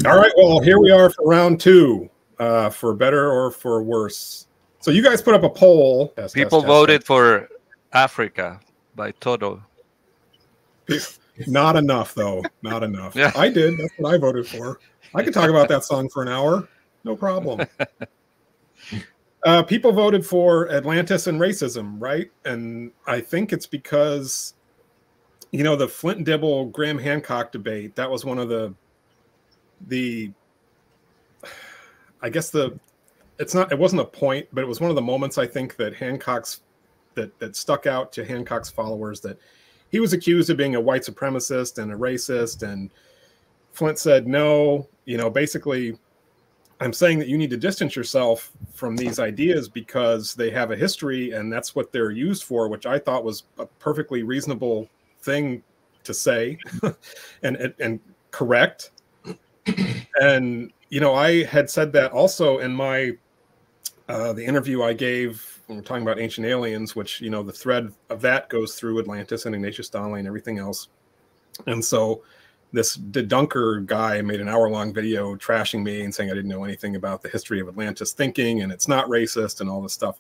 All right, well, here we are for round two, for better or for worse. So you guys put up a poll. People voted for Africa by Toto. Not enough, though. Not enough. Yeah. I did. That's what I voted for. I could talk about that song for an hour. No problem. People voted for Atlantis and racism, right? And I think it's because, you know, the Flint and Dibble Graham Hancock debate, that was one of the I guess it wasn't a point, but it was one of the moments I think that that stuck out to Hancock's followers, that he was accused of being a white supremacist and a racist, and Flint said, no, you know, basically I'm saying that you need to distance yourself from these ideas because they have a history and that's what they're used for, which I thought was a perfectly reasonable thing to say and correct. And, you know, I had said that also in my the interview I gave when we're talking about ancient aliens, which, you know, the thread of that goes through Atlantis and Ignatius Donnelly and everything else. And so this Dunker guy made an hour-long video trashing me and saying I didn't know anything about the history of Atlantis thinking and it's not racist and all this stuff.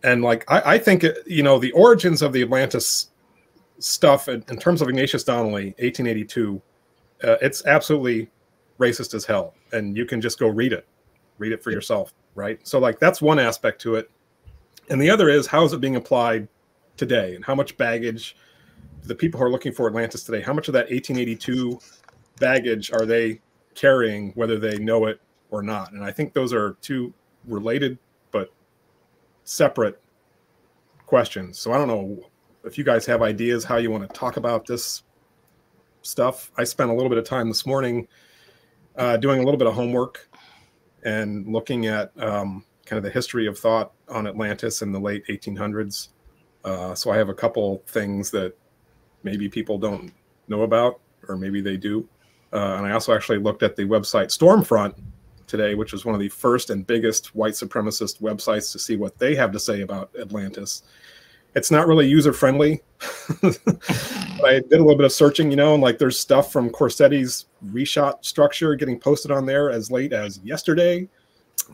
And like, I think, you know, the origins of the Atlantis stuff in terms of Ignatius Donnelly, 1882, it's absolutely racist as hell. And you can just go read it for yourself, right? So like, that's one aspect to it. And the other is, how is it being applied today, and how much baggage the people who are looking for Atlantis today, how much of that 1882 baggage are they carrying, whether they know it or not? And I think those are two related but separate questions. So I don't know if you guys have ideas how you want to talk about this stuff. I spent a little bit of time this morning doing a little bit of homework and looking at kind of the history of thought on Atlantis in the late 1800s. So I have a couple things that maybe people don't know about, or maybe they do. And I also actually looked at the website Stormfront today, which was one of the first and biggest white supremacist websites, to see what they have to say about Atlantis. It's not really user-friendly. I did a little bit of searching, you know, and like there's stuff from Corsetti's reshot structure getting posted on there as late as yesterday.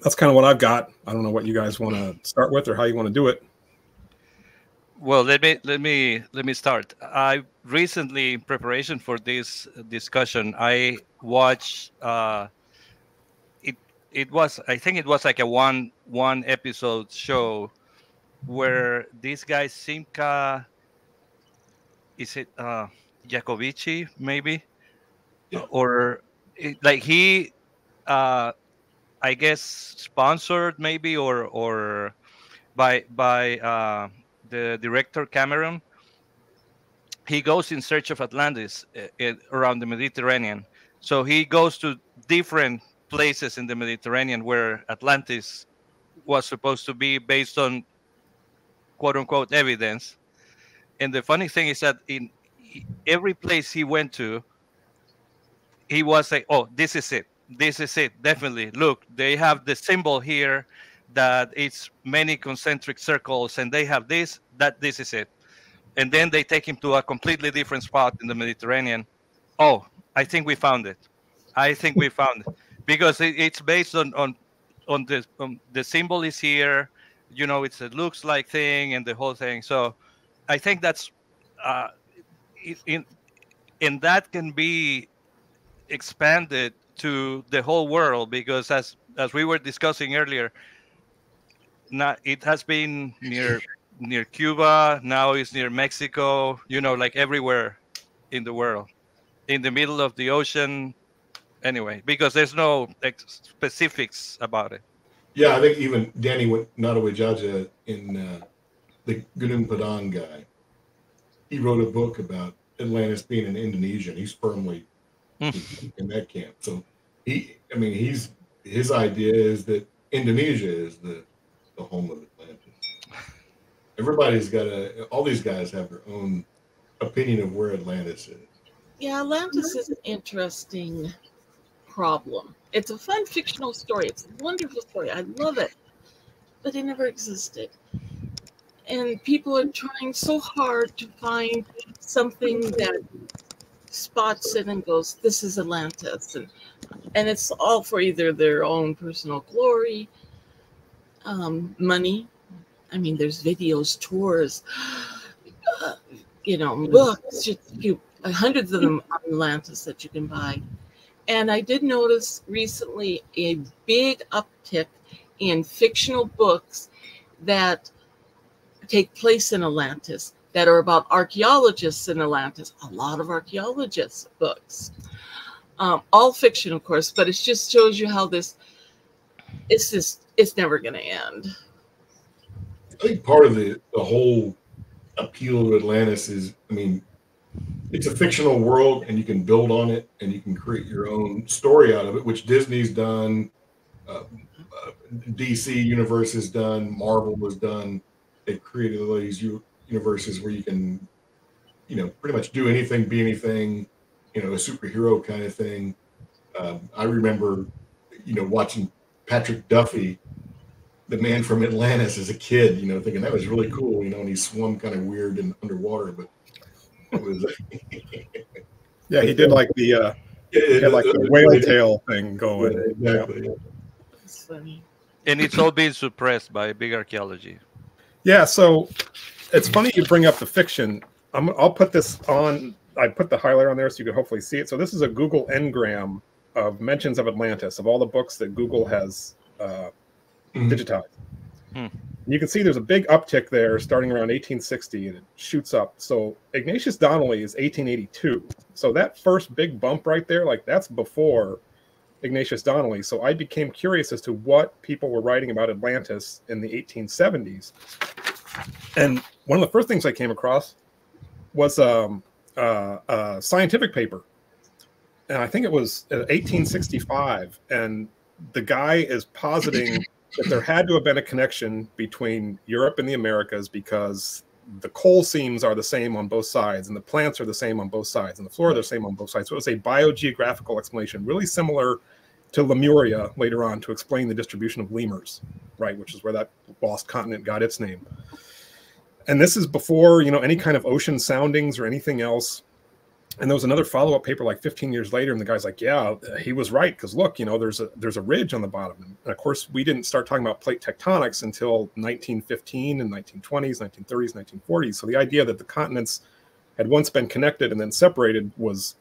That's kind of what I've got. I don't know what you guys want to start with or how you want to do it. Well, let me start. I recently, in preparation for this discussion, I watched. It was, I think it was like a one episode show where this guy Simca, is it Jacovici maybe, yeah. Or like he, I guess sponsored maybe or by the director Cameron. He goes in search of Atlantis around the Mediterranean. So he goes to different places in the Mediterranean where Atlantis was supposed to be based on quote unquote evidence. And the funny thing is that in every place he went to, he was like, oh, this is it. This is it. Definitely. Look, they have the symbol here that it's many concentric circles, and they have this is it. And then they take him to a completely different spot in the Mediterranean. Oh, I think we found it. I think we found it, because it's based on the symbol is here. You know, it's a looks like thing and the whole thing. So I think that's and that can be expanded to the whole world, because as we were discussing earlier, it has been near Cuba, now it's near Mexico, you know, like everywhere in the world, in the middle of the ocean. Anyway, because there's no specifics about it. Yeah, I think even Danny Nadawajaja in the Gunung Padang guy, he wrote a book about Atlantis being in Indonesia, and he's firmly in that camp. So his idea is that Indonesia is the home of Atlantis. Everybody's all these guys have their own opinion of where Atlantis is. Yeah, Atlantis is an interesting problem. It's a fun fictional story. It's a wonderful story. I love it. But it never existed. And people are trying so hard to find something that spots it and goes, "This is Atlantis," and it's all for either their own personal glory, money. I mean, there's videos, tours, books, hundreds of them on Atlantis that you can buy. And I did notice recently a big uptick in fictional books that take place in Atlantis, that are about archaeologists in Atlantis. A lot of archaeologists books, all fiction, of course, but it just shows you how it's never going to end. I think part of the whole appeal of Atlantis is, I mean, it's a fictional world and you can build on it and you can create your own story out of it, which Disney's done, DC Universe has done, Marvel has done. They've created all these universes where you can, pretty much do anything, be anything, a superhero kind of thing. I remember, watching Patrick Duffy, the man from Atlantis, as a kid, thinking that was really cool, and he swam kind of weird and underwater, but it was. Yeah, he did like the whale tail thing going. Yeah, exactly. Yeah. It's funny. And it's all being suppressed by big archaeology. Yeah, so it's funny you bring up the fiction. I'll put this on. I put the highlighter on there so you can hopefully see it. So this is a Google Ngram of mentions of Atlantis, of all the books that Google has digitized. You can see there's a big uptick there starting around 1860, and it shoots up. So Ignatius Donnelly is 1882. So that first big bump right there, like that's before Ignatius Donnelly. So I became curious as to what people were writing about Atlantis in the 1870s. And one of the first things I came across was a scientific paper. And I think it was 1865. And the guy is positing that there had to have been a connection between Europe and the Americas because the coal seams are the same on both sides and the plants are the same on both sides and the flora are the same on both sides. So it was a biogeographical explanation, really similar to Lemuria later on, to explain the distribution of lemurs, right, which is where that lost continent got its name. And this is before, any kind of ocean soundings or anything else. And there was another follow-up paper like 15 years later, and the guy's like, yeah, he was right, because look, there's a ridge on the bottom. And of course, we didn't start talking about plate tectonics until 1915 and 1920s, 1930s, 1940s. So the idea that the continents had once been connected and then separated was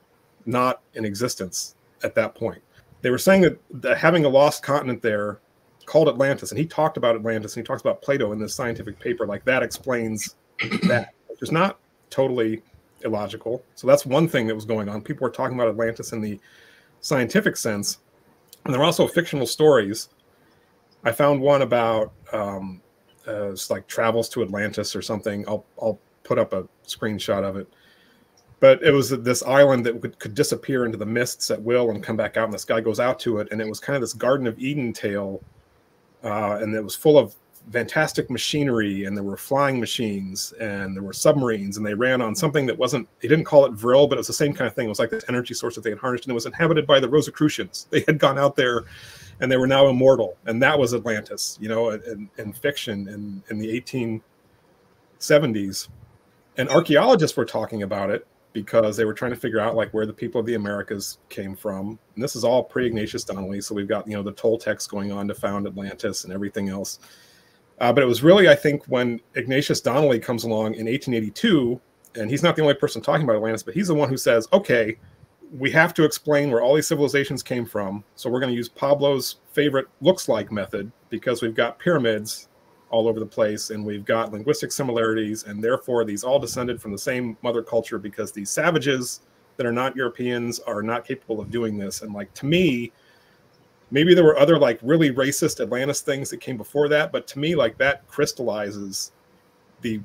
not in existence at that point. They were saying that having a lost continent there called Atlantis, and he talked about Atlantis, and he talks about Plato in this scientific paper, like that explains that, which is not totally illogical. So that's one thing that was going on. People were talking about Atlantis in the scientific sense, and there were also fictional stories. I found one about it's like travels to Atlantis or something. I'll put up a screenshot of it. But it was this island that could disappear into the mists at will and come back out, and this guy goes out to it, and it was kind of this Garden of Eden tale, and it was full of fantastic machinery, and there were flying machines, and there were submarines, and they ran on something that wasn't, they didn't call it Vril, but it was the same kind of thing. It was like this energy source that they had harnessed, and it was inhabited by the Rosicrucians. They had gone out there, and they were now immortal, and that was Atlantis, in fiction in the 1870s. And archaeologists were talking about it, because they were trying to figure out like where the people of the Americas came from. And this is all pre-Ignatius Donnelly. So we've got, the Toltecs going on to found Atlantis and everything else. But it was really, I think, when Ignatius Donnelly comes along in 1882, and he's not the only person talking about Atlantis, but he's the one who says, okay, we have to explain where all these civilizations came from. So we're going to use Pablo's favorite looks-like method, because we've got pyramids all over the place, and we've got linguistic similarities, and therefore these all descended from the same mother culture, because these savages that are not Europeans are not capable of doing this. And like, to me, maybe there were other like really racist Atlantis things that came before that, but to me, like, that crystallizes the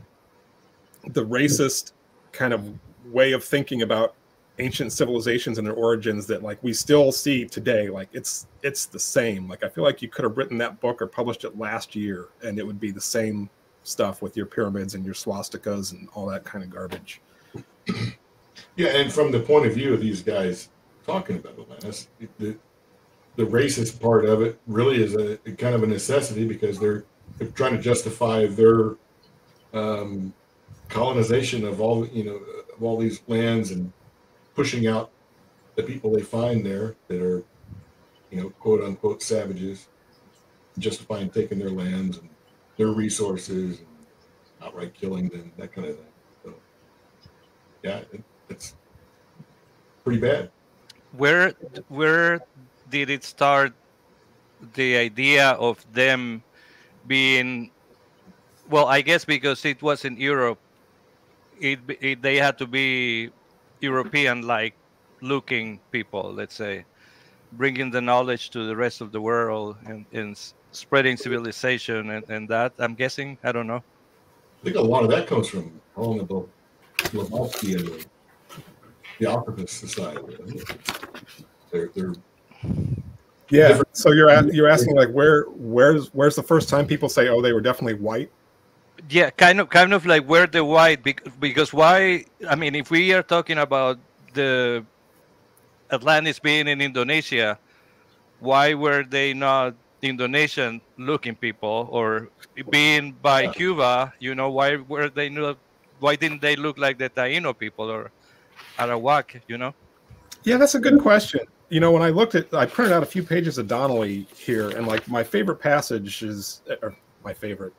racist kind of way of thinking about ancient civilizations and their origins that like we still see today. Like it's the same. Like I feel like you could have written that book or published it last year and it would be the same stuff with your pyramids and your swastikas and all that kind of garbage. Yeah, and from the point of view of these guys talking about Atlantis, the racist part of it really is a kind of a necessity, because they're trying to justify their colonization of all these lands, and pushing out the people they find there that are, you know, quote unquote savages, justifying taking their lands and their resources and outright killing them, that kind of thing. So, yeah, it's pretty bad. Where did it start? The idea of them being, well, I guess because it was in Europe, they had to be European like looking people, let's say, bringing the knowledge to the rest of the world and spreading civilization and that, I'm guessing. I don't know. I think a lot of that comes from Helena Blavatsky and the Octopus Society. They're yeah. different. So you're asking like where's the first time people say, oh, they were definitely white? Yeah, kind of like where the white, because why? I mean, if we are talking about the Atlantis being in Indonesia, why were they not Indonesian looking people, or being by Cuba? You know, why were they not? Why didn't they look like the Taino people or Arawak? You know? Yeah, that's a good question. You know, when I looked at, I printed out a few pages of Donnelly here, and like my favorite passage is, or my favorite,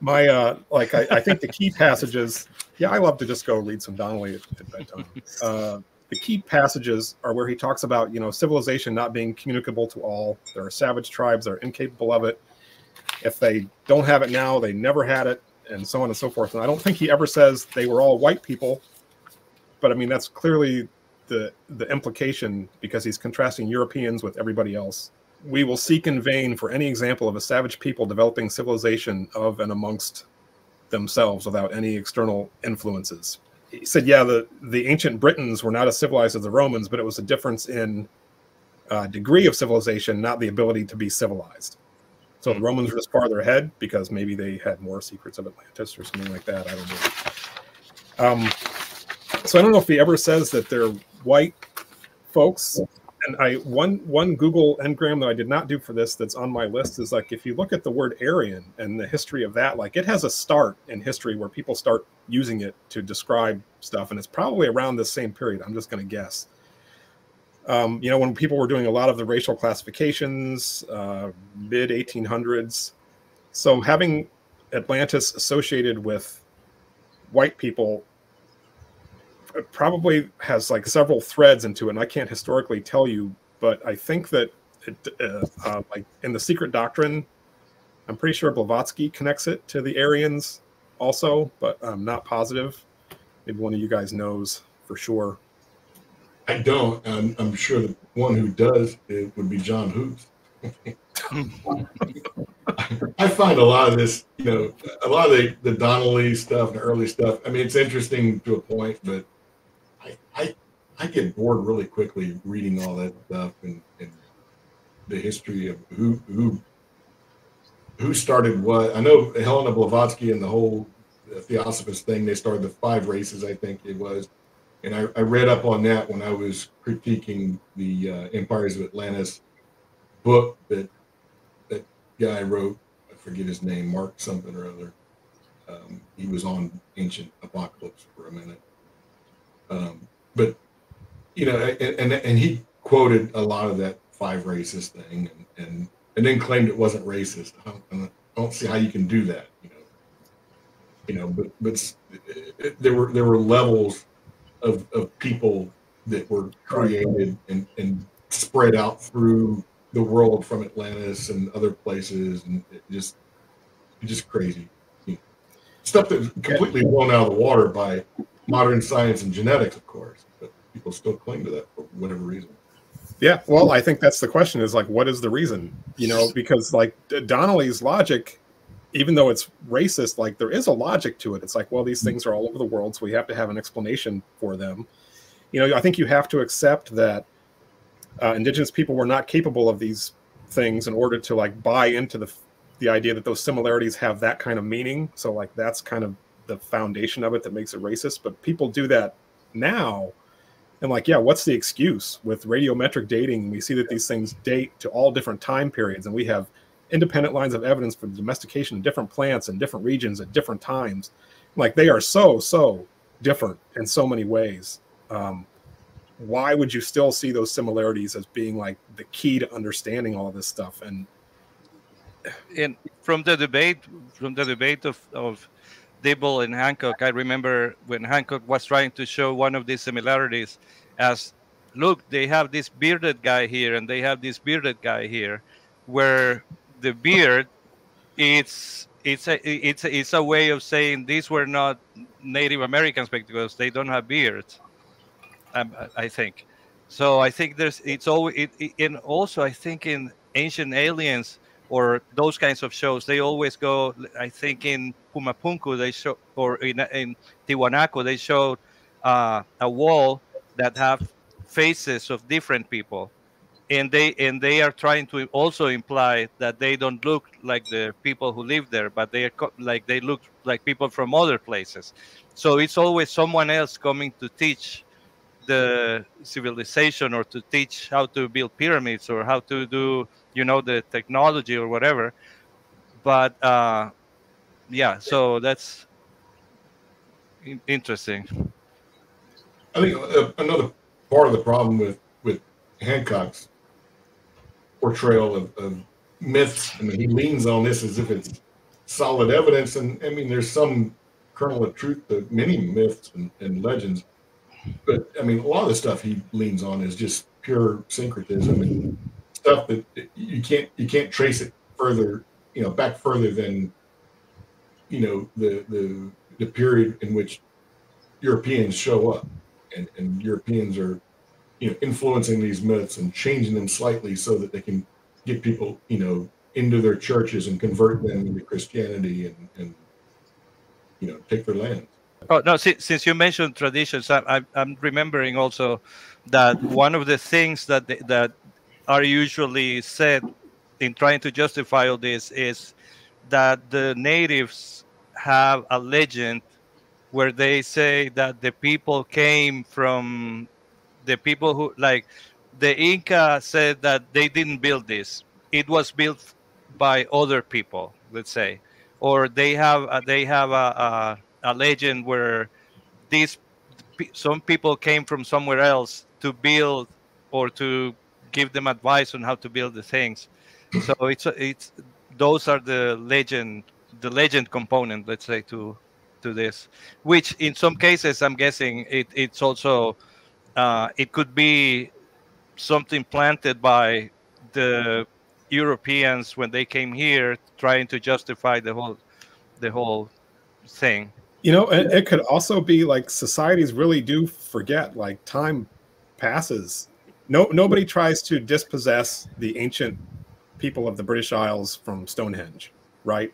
my like I think the key passages. Yeah, I love to just go read some Donnelly at bedtime. The key passages are where he talks about, you know, civilization not being communicable to all. There are savage tribes that are incapable of it. If they don't have it now, they never had it, and so on and so forth. And I don't think he ever says they were all white people, but I mean that's clearly the implication, because he's contrasting Europeans with everybody else. We will seek in vain for any example of a savage people developing civilization of and amongst themselves without any external influences. He said, yeah, the ancient Britons were not as civilized as the Romans, but it was a difference in degree of civilization, not the ability to be civilized. So the Romans were just farther ahead because maybe they had more secrets of Atlantis or something like that. I don't know. So I don't know if he ever says that they're white folks. And one Google engram that I did not do for this that's on my list is like, if you look at the word Aryan and the history of that, like it has a start in history where people start using it to describe stuff. And it's probably around the same period. I'm just going to guess. You know, when people were doing a lot of the racial classifications, mid 1800s. So having Atlantis associated with white people, it probably has like several threads into it, and I can't historically tell you, but I think that it, like in the Secret Doctrine, I'm pretty sure Blavatsky connects it to the Aryans also, but I'm not positive. Maybe one of you guys knows for sure. I don't. I'm sure the one who does it would be John Hoops. I find a lot of this, you know, a lot of the Donnelly stuff and the early stuff. I mean, it's interesting to a point, but I get bored really quickly reading all that stuff and the history of who started what. I know Helena Blavatsky and the whole Theosophist thing, they started the 5 races, I think it was. And I read up on that when I was critiquing the Empires of Atlantis book that guy wrote. I forget his name, Mark something or other. He was on Ancient Apocalypse for a minute. But, you know, and he quoted a lot of that 5 races thing and then claimed it wasn't racist. I don't see how you can do that, you know, but there were levels of people that were created and spread out through the world from Atlantis and other places, and it just crazy. You know, stuff that's completely blown out of the water by modern science and genetics, of course, but people still cling to that for whatever reason. Yeah, well, I think that's the question, is like, what is the reason? You know, because like Donnelly's logic, even though it's racist, like there is a logic to it. It's like, well, these things are all over the world, so we have to have an explanation for them. You know, I think you have to accept that indigenous people were not capable of these things in order to like buy into the idea that those similarities have that kind of meaning. So like that's kind of the foundation of it that makes it racist. But people do that now. And like, yeah, what's the excuse? With radiometric dating, we see that these things date to all different time periods, and we have independent lines of evidence for the domestication of different plants in different regions at different times. Like they are so different in so many ways. why would you still see those similarities as being like the key to understanding all of this stuff? And from the debate of Dibble and Hancock, I remember when Hancock was trying to show one of these similarities as, look, they have this bearded guy here and they have this bearded guy here, where the beard, it's a way of saying these were not Native Americans because they don't have beards. I think so. I think it's always and also I think in Ancient Aliens or those kinds of shows, they always go. I think in Pumapunku they show, or in Tiwanaku they showed a wall that have faces of different people, and they are trying to also imply that they don't look like the people who live there, but they look like people from other places. So it's always someone else coming to teach the civilization or to teach how to build pyramids or how to do the technology or whatever. But yeah, so that's interesting. I think another part of the problem with Hancock's portrayal of myths, I mean, he leans on this as if it's solid evidence, and I mean, there's some kernel of truth to many myths and legends. But I mean, a lot of the stuff he leans on is just pure syncretism and stuff that you can't trace it further, back further than, the period in which Europeans show up, and Europeans are, influencing these myths and changing them slightly so that they can get people, into their churches and convert them into Christianity and take their land. Oh no! Since you mentioned traditions, I'm remembering also that one of the things that are usually said in trying to justify all this is that the natives have a legend where they say that the people came from the people who, like, the Inca said that they didn't build this; it was built by other people, let's say, or they have a legend where some people came from somewhere else to build or to give them advice on how to build the things. So it's those are the legend component, let's say, to this, which in some cases I'm guessing it's also it could be something planted by the Europeans when they came here, trying to justify the whole thing. It could also be like societies really do forget, like time passes. Nobody tries to dispossess the ancient people of the British Isles from Stonehenge, right?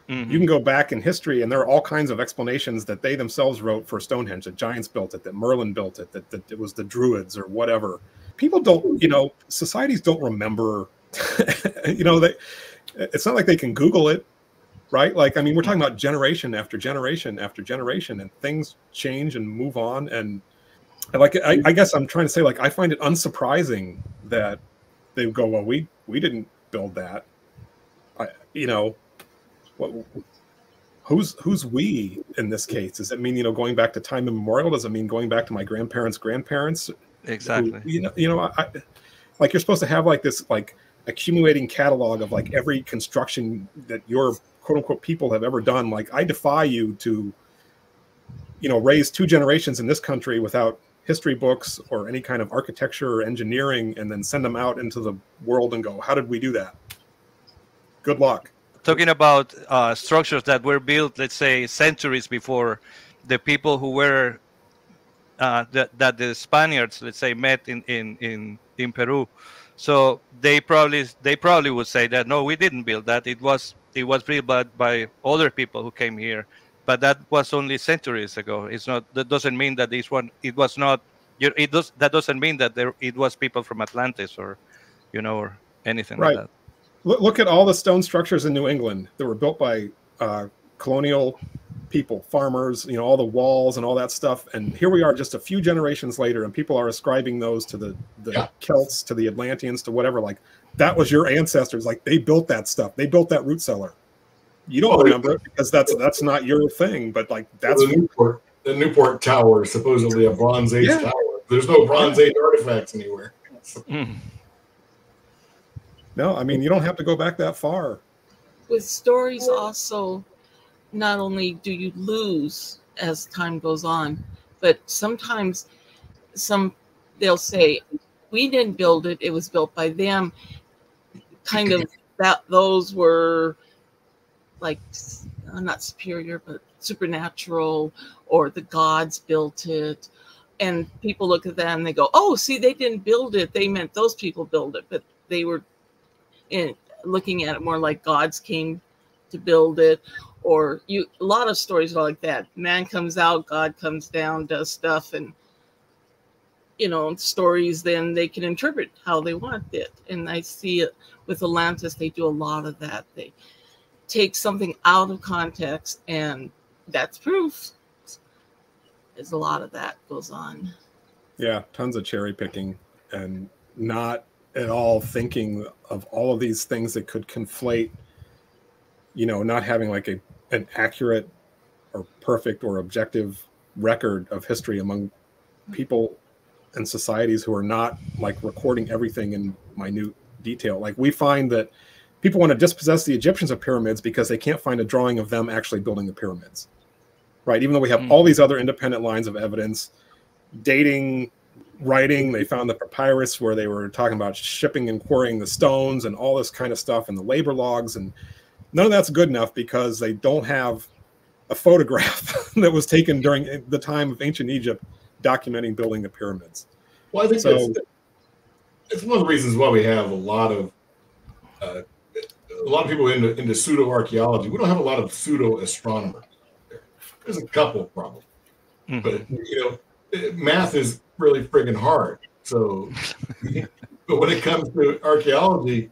Mm-hmm. You can go back in history and there are all kinds of explanations that they themselves wrote for Stonehenge, that giants built it, that Merlin built it, that it was the Druids or whatever. People don't, societies don't remember, it's not like they can Google it. Right? Like, I mean, we're talking about generation after generation after generation, and things change and move on. And like, I guess I'm trying to say, like, I find it unsurprising that they go, well, we didn't build that. Who's we in this case? Does it mean, going back to time immemorial? Does it mean going back to my grandparents' grandparents? Exactly. Like, you're supposed to have like this, like, accumulating catalog of like every construction that your quote unquote people have ever done. Like, I defy you to, raise 2 generations in this country without history books or any kind of architecture or engineering, and then send them out into the world and go, how did we do that? Good luck. Talking about structures that were built, let's say, centuries before the people who were that the Spaniards, let's say, met in Peru. So they probably would say that, no, we didn't build that. It was built by other people who came here, but that was only centuries ago. It's not. That doesn't mean that it was not. That doesn't mean that it was people from Atlantis or anything right. like that. Look at all the stone structures in New England that were built by colonial people, farmers, all the walls and all that stuff. And here we are just a few generations later, and people are ascribing those to the Celts, to the Atlanteans, to whatever. Like, that was your ancestors. Like, they built that stuff. They built that root cellar. You don't remember it because that's not your thing. But like, that's the Newport Tower, supposedly a Bronze Age tower. There's no Bronze Age artifacts anywhere. No, I mean, you don't have to go back that far. With stories also, not only do you lose as time goes on, but sometimes they'll say, we didn't build it, it was built by them. Kind of those were like not superior, but supernatural, or the gods built it. And people look at that and they go, oh, see, they didn't build it. They meant those people built it. But they were looking at it more like gods came to build it. Or a lot of stories are like that. Man comes out, God comes down, does stuff. And, stories, then they can interpret how they want it. And I see it with Atlantis. They do a lot of that. They take something out of context, and that's proof. There's a lot of that goes on. Yeah, tons of cherry picking and not at all thinking of all of these things that could conflate, not having like an accurate or perfect or objective record of history among people and societies who are not like recording everything in minute detail. Like we find that people want to dispossess the Egyptians of pyramids because they can't find a drawing of them actually building the pyramids. Right, even though we have all these other independent lines of evidence, dating, writing, they found the papyrus where they were talking about shipping and quarrying the stones and all this kind of stuff, and the labor logs, and none of that's good enough because they don't have a photograph that was taken during the time of ancient Egypt documenting building the pyramids. Well, I think it's one of the reasons why we have a lot of people into pseudo archaeology. We don't have a lot of pseudo astronomers. There's a couple problems, but math is really friggin' hard. So, but when it comes to archaeology,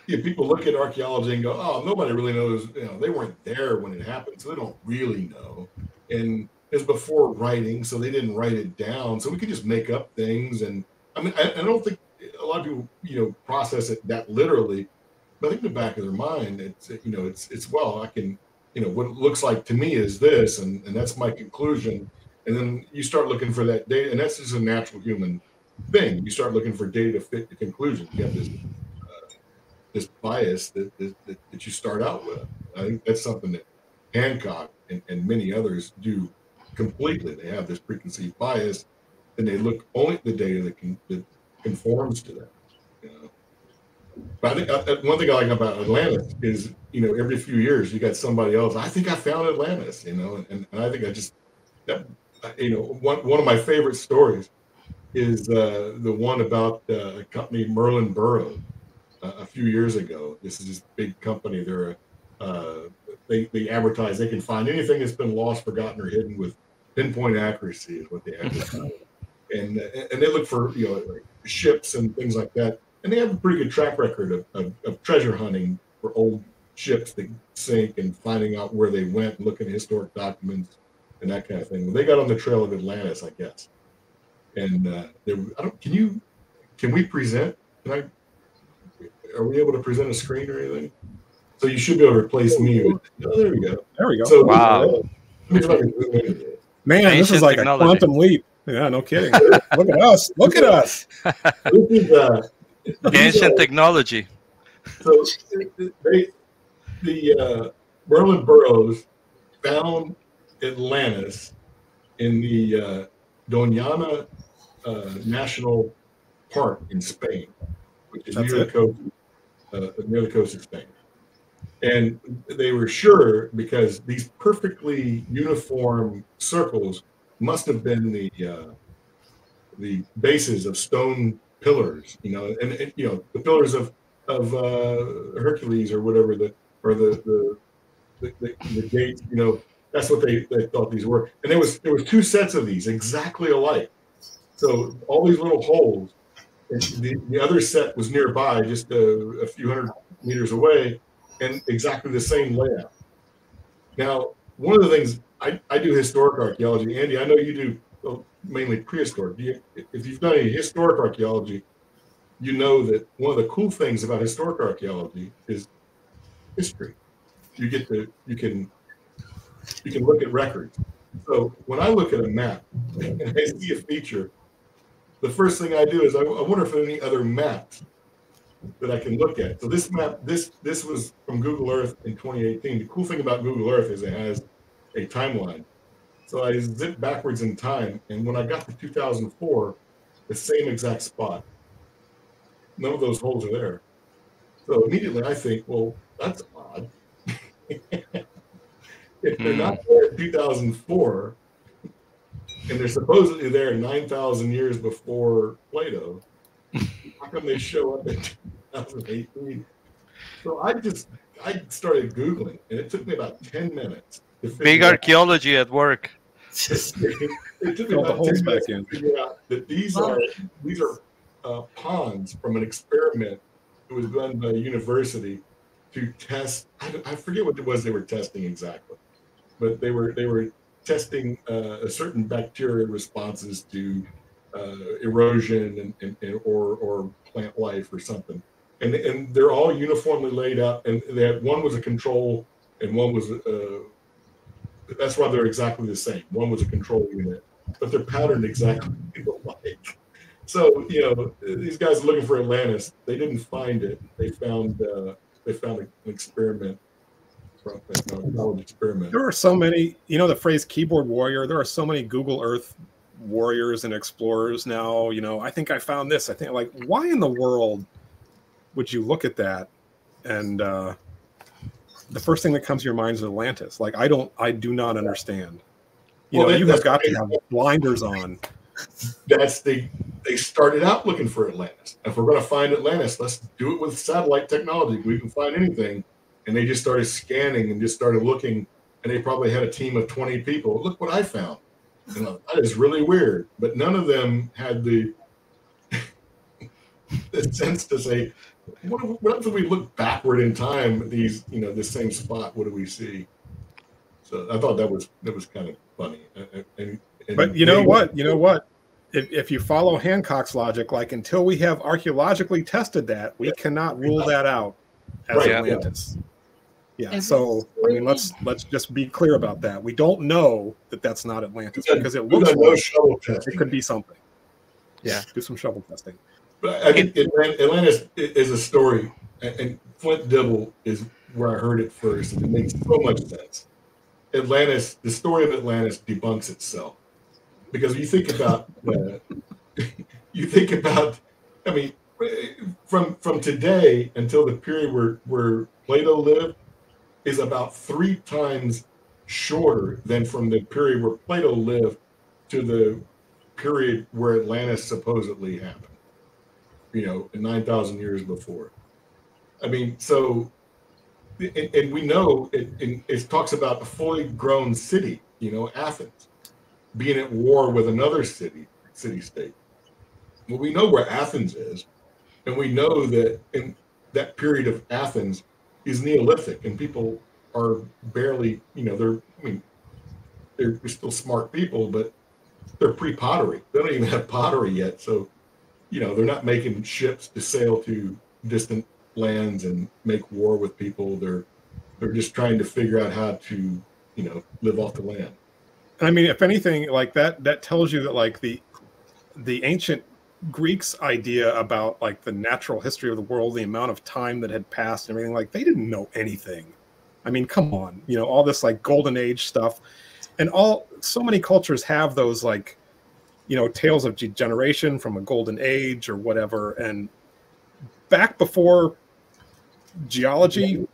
people look at archaeology and go, "Oh, nobody really knows." They weren't there when it happened, so they don't really know. And it's before writing, so they didn't write it down. So we could just make up things. And I mean, I don't think a lot of people, process it that literally. But I think in the back of their mind, it's well, I can. What it looks like to me is this, and that's my conclusion. And then you start looking for that data, and that's just a natural human thing. You start looking for data to fit the conclusion. You have this bias that you start out with. I think that's something that Hancock and many others do completely. They have this preconceived bias, and they look only at the data that conforms to that. But I think one thing I like about Atlantis is, every few years you got somebody else. I think I found Atlantis, and I think one of my favorite stories is the one about a company, Merlin Burroughs, a few years ago. This is this big company. They advertise they can find anything that's been lost, forgotten, or hidden with pinpoint accuracy is what they advertise. And they look for like ships and things like that. And they have a pretty good track record of treasure hunting for old ships that sink and finding out where they went and looking at historic documents and that kind of thing. Well, they got on the trail of Atlantis, I guess. And can we present? Are we able to present a screen or anything? So you should be able to replace me with. Oh, there we go. There we go. So, wow. Man, this is like technology. A quantum leap. Yeah, no kidding. Look at us. Look at us. This is ancient technology. So the Merlin Burroughs found Atlantis in the Doñana National Park in Spain, which is near the coast of Spain. And they were sure because these perfectly uniform circles must have been the bases of stone pillars, and the pillars of Hercules or whatever the gates, that's what they thought these were. And there was two sets of these exactly alike. So all these little holes, and the other set was nearby, just a few hundred meters away, and exactly the same layout. Now, one of the things I do historic archaeology. Andy, I know you do mainly prehistoric. If you've done any historic archaeology, you know that one of the cool things about historic archaeology is history. You can look at records. So when I look at a map and I see a feature the first thing I do is I wonder if there are any other maps that I can look at. So this map, this was from Google Earth in 2018. The cool thing about Google Earth is it has a timeline. So I zipped backwards in time, and when I got to 2004, the same exact spot. None of those holes are there. So immediately I think, well, that's odd. If they're not there in 2004, and they're supposedly there 9,000 years before Plato, how come they show up in 2018? So I started Googling, and it took me about 10 minutes. Big archaeology at work. It took me about 10 minutes to figure out that these are ponds from an experiment that was done by a university to test. I forget what it was they were testing exactly, but they were testing a certain bacteria responses to erosion or plant life or something, and they're all uniformly laid out, and they had, one was a control and one was that's why they're exactly the same. One was a control unit, but they're patterned exactly alike. So these guys are looking for Atlantis. They didn't find it. They found an experiment. Knowledge experiment. There are so many, the phrase keyboard warrior, there are so many Google Earth warriors and explorers now. I think I found this. I think, like, why in the world would you look at that? And the first thing that comes to your mind is Atlantis. Like, I do not understand. You have got to have blinders on. They started out looking for Atlantis. If we're going to find Atlantis, let's do it with satellite technology. We can find anything. And they just started scanning and just started looking, and they probably had a team of 20 people. Look what I found. That is really weird. But none of them had the sense to say, what if we look backward in time at these, this same spot? What do we see? So I thought that was kind of funny. But you know what? If you follow Hancock's logic, like, until we have archaeologically tested that, we cannot rule that out as Atlantis. Yeah, so I mean, let's just be clear about that. We don't know that that's not Atlantis because it looks like it could be something. Yeah, do some shovel testing. But I think Atlantis is a story, and Flint Dibble is where I heard it first, and it makes so much sense. Atlantis, the story of Atlantis debunks itself, because you think about, I mean, from today until the period where Plato lived, is about 3 times shorter than from the period where Plato lived to the period where Atlantis supposedly happened, 9,000 years before. I mean, so, and we know it talks about a fully grown city, Athens, being at war with another city-state. Well, we know where Athens is, and we know that in that period of Athens is Neolithic, and people are barely, they're still smart people, but they're pre-pottery. They don't even have pottery yet, so they're not making ships to sail to distant lands and make war with people. They're just trying to figure out how to live off the land. I mean, if anything, like that tells you that, like, the ancient Greeks' idea about, like, the natural history of the world, the amount of time that had passed and everything, like, they didn't know anything. I mean, come on, all this, like, golden age stuff, and so many cultures have those, like, tales of degeneration from a golden age or whatever. And back before geology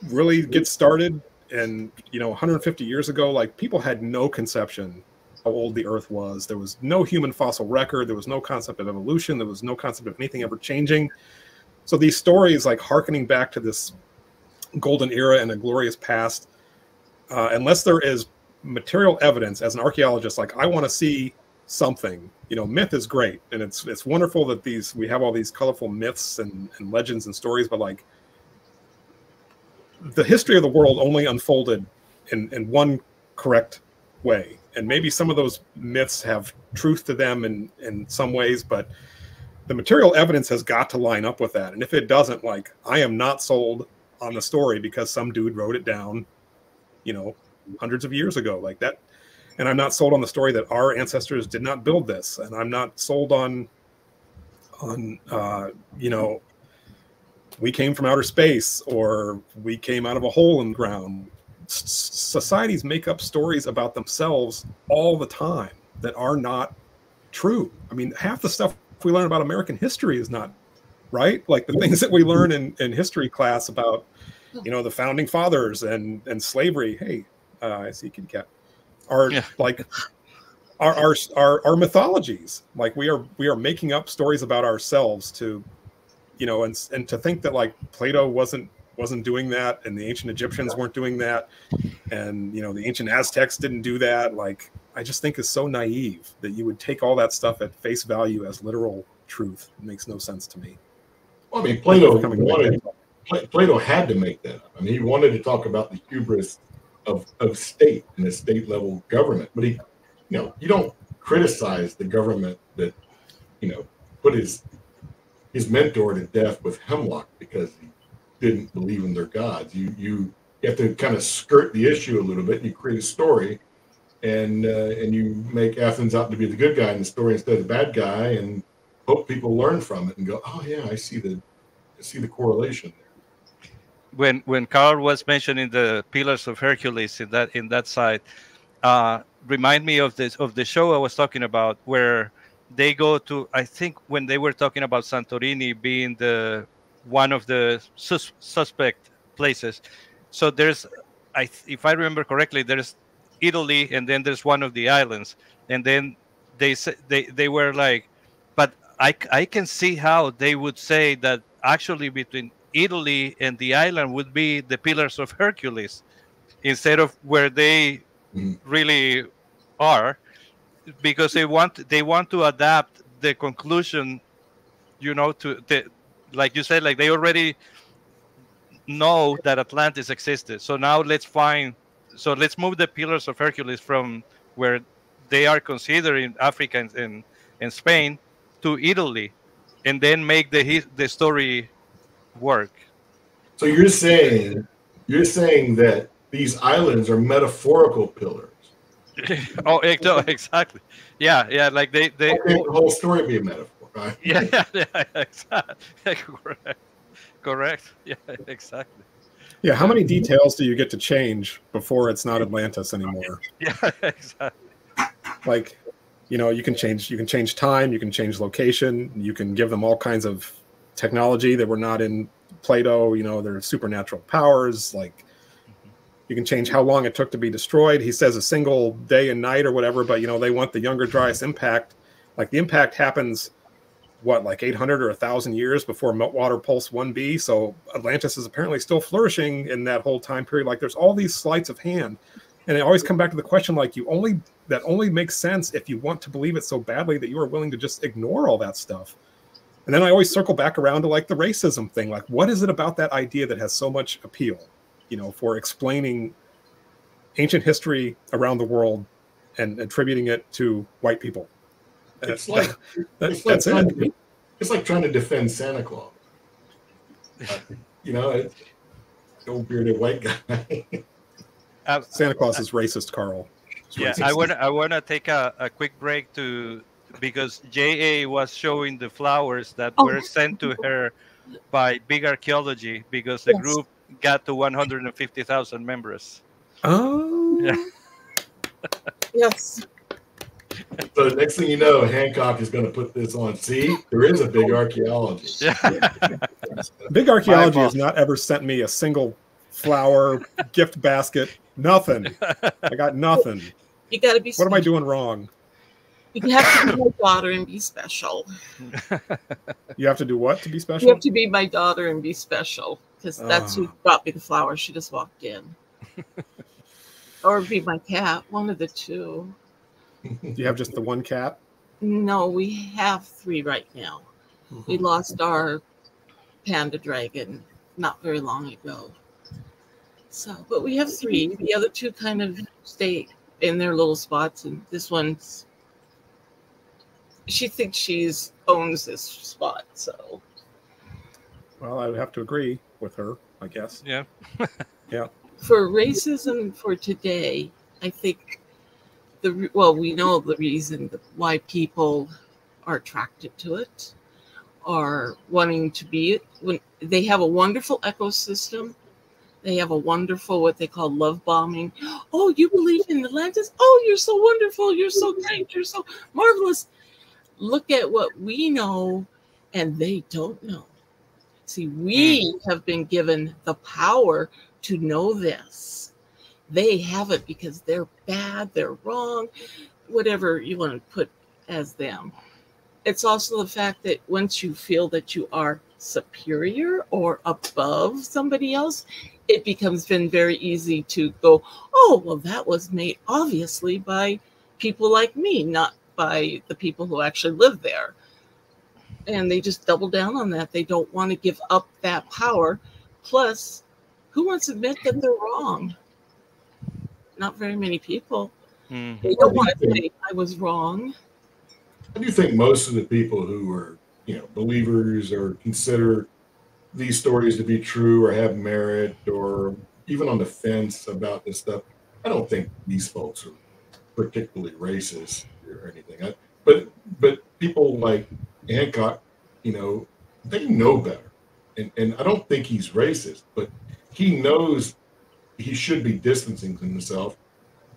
really gets started, and 150 years ago, like, people had no conception how old the Earth was. There was no human fossil record. There was no concept of evolution. There was no concept of anything ever changing. So these stories, like, hearkening back to this golden era and a glorious past, unless there is material evidence, as an archaeologist, like, I want to see something. Myth is great, and it's wonderful that we have all these colorful myths and legends and stories, but, like, the history of the world only unfolded in one correct way. And maybe some of those myths have truth to them in some ways, but the material evidence has got to line up with that. And if it doesn't, like, I am not sold on the story because some dude wrote it down, hundreds of years ago. Like, that And I'm not sold on the story that our ancestors did not build this. And I'm not sold on you know, we came from outer space or we came out of a hole in the ground. Societies make up stories about themselves all the time that are not true. I mean, half the stuff we learn about American history is not right. Like the things that we learn in history class about, you know, the founding fathers and slavery. Hey, I see Kitty Cat. Are like our mythologies. Like we are making up stories about ourselves to, you know, and to think that like Plato wasn't doing that, and the ancient Egyptians weren't doing that, and you know the ancient Aztecs didn't do that. Like I just think is so naive that you would take all that stuff at face value as literal truth. It makes no sense to me. Well, I mean, Plato had to make that up. I mean, he wanted to talk about the hubris of state and the state level government, but he, you know, you don't criticize the government that, you know, put his mentor to death with hemlock because he didn't believe in their gods. You have to kind of skirt the issue a little bit. You create a story, and you make Athens out to be the good guy in the story instead of the bad guy, and hope people learn from it and go, oh yeah, I see the correlation there. When Carl was mentioning the Pillars of Hercules in that side, remind me of the show I was talking about, where they go to, I think when they were talking about Santorini being the one of the suspect places. So there's, if I remember correctly, there's Italy, and then there's one of the islands, and then they were like, but I can see how they would say that actually between Italy and the island would be the Pillars of Hercules instead of where they really are, because they want to adapt the conclusion, you know, to the, like you said, like they already know that Atlantis existed. So now let's move the Pillars of Hercules from where they are considering Africa and Spain to Italy, and then make the story work. So you're saying that these islands are metaphorical pillars. Oh, exactly. Yeah. Like they the whole story be a metaphor, right? Yeah, exactly. Correct. Yeah, exactly. Yeah, how many details do you get to change before it's not Atlantis anymore? Yeah, exactly. Like, you know, you can change time, you can change location, you can give them all kinds of technology that were not in Plato. You know, their supernatural powers. Like, you can change how long it took to be destroyed. He says a single day and night or whatever, but you know, they want the Younger Dryas impact. Like the impact happens, what, like 800 or 1,000 years before Meltwater Pulse 1b. So Atlantis is apparently still flourishing in that whole time period. Like there's all these sleights of hand, and I always come back to the question, like that only makes sense if you want to believe it so badly that you are willing to just ignore all that stuff. And then I always circle back around to like the racism thing. Like, what is it about that idea that has so much appeal, you know, for explaining ancient history around the world and attributing it to white people? It's like trying to defend Santa Claus. You know, old bearded white guy. Santa Claus is racist, Carl. Yeah, racist. I wanna take a quick break because JA was showing the flowers that were sent to her by Big Archaeology, because the group got to 150,000 members. Oh. Yeah. Yes. So the next thing you know, Hancock is going to put this on. See, there is a Big Archaeology. Big Archaeology has not ever sent me a single flower, gift basket, nothing. I got nothing. You got to be special. What am I doing wrong? You have to be my daughter and be special. You have to do what to be special? You have to be my daughter and be special, because that's who brought me the flowers. She just walked in. Or be my cat, one of the two. Do you have just the one cat? No, we have 3 right now. We lost our panda dragon not very long ago. So, but we have 3. The other 2 kind of stay in their little spots, and this one's, she thinks she's owns this spot. So, well, I would have to agree with her, I guess. Yeah. Yeah. For racism for today, I think well, we know the reason why people are attracted to it, are wanting to be it. When they have a wonderful ecosystem, they have a wonderful what they call love bombing. Oh, you believe in Atlantis? Oh, you're so wonderful. You're so great. You're so marvelous. Look at what we know, and they don't know. See, we have been given the power to know this. They have it because they're bad, they're wrong, whatever you want to put as them. It's also the fact that once you feel that you are superior or above somebody else, it becomes then very easy to go, oh, well, that was made obviously by people like me, not by the people who actually live there. And they just double down on that. They don't want to give up that power. Plus, who wants to admit that they're wrong? Not very many people. Mm-hmm. They don't want to say, I was wrong. I do think most of the people who are, believers or consider these stories to be true or have merit or even on the fence about this stuff, I don't think these folks are particularly racist or anything. But people like Hancock, they know better. And I don't think he's racist, but he knows he should be distancing himself.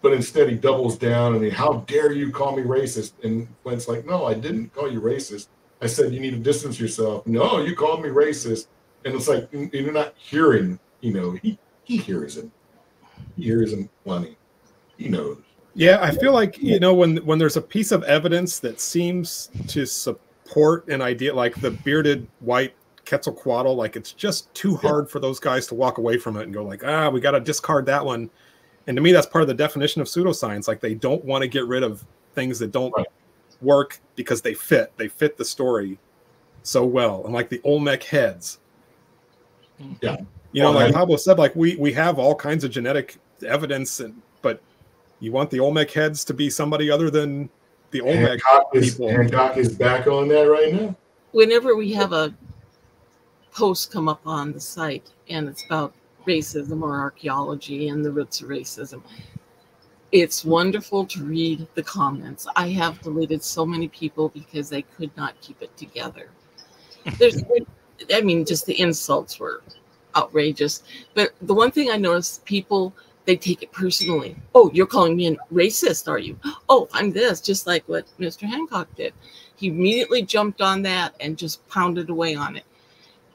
But instead he doubles down and how dare you call me racist? And Flint's like, no, I didn't call you racist. I said you need to distance yourself. No, you called me racist. And it's like you're not hearing, he hears him. He hears him plenty. He knows. Yeah, I feel like, when there's a piece of evidence that seems to support an idea like the bearded white Quetzalcoatl, like it's just too hard for those guys to walk away from it and go like, we got to discard that one. And to me, that's part of the definition of pseudoscience. Like they don't want to get rid of things that don't work because they fit the story so well. And like the Olmec heads. Yeah. Like Pablo said, like we have all kinds of genetic evidence, but you want the Olmec heads to be somebody other than the Olmec people. Hancock is back on that right now. Whenever we have a post come up on the site and it's about racism or archaeology and the roots of racism, it's wonderful to read the comments. I have deleted so many people because I could not keep it together. Just the insults were outrageous. But the one thing I noticed, people, they take it personally. Oh, you're calling me a racist, are you? Oh, I'm this, just like what Mr. Hancock did. He immediately jumped on that and just pounded away on it.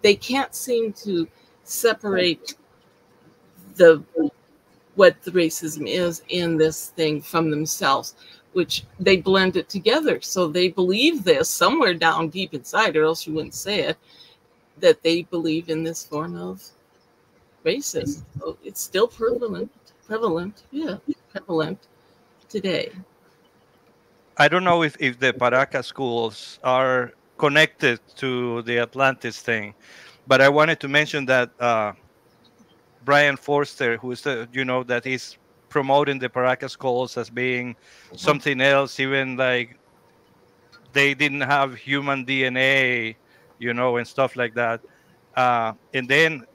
They can't seem to separate what the racism is in this thing from themselves, which they blend it together. So they believe this somewhere down deep inside, or else you wouldn't say it, that they believe in this form of racism. So it's still prevalent today. I don't know if the Paracas schools are connected to the Atlantis thing, but I wanted to mention that Brian Forster, who is that he's promoting the Paracas schools as being something else, even like they didn't have human DNA, and stuff like that. And then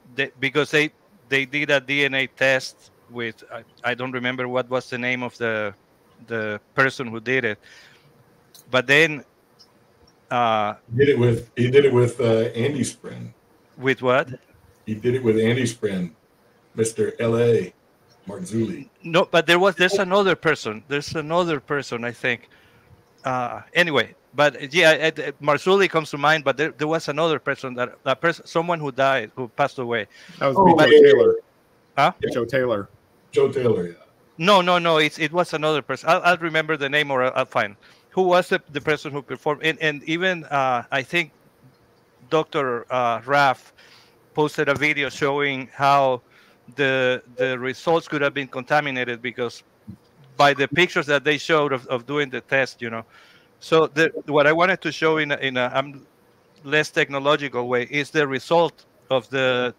because they did a DNA test with I don't remember what was the name of the person who did it, but then he did it with Andy's friend. With what? He did it with Andy's friend, Mr. L.A. Marzulli. No, but there's another person. There's another person, I think. Anyway, but yeah, Marzulli comes to mind. But there was another person someone who died, who passed away. That was Joe Taylor. Huh? Yeah. Joe Taylor. Joe Taylor. Yeah. No. It was another person. I'll remember the name, or I'll find who was the person who performed. And even I think Dr. Raff posted a video showing how the results could have been contaminated because by the pictures that they showed of doing the test, So what I wanted to show in a less technological way is the result of a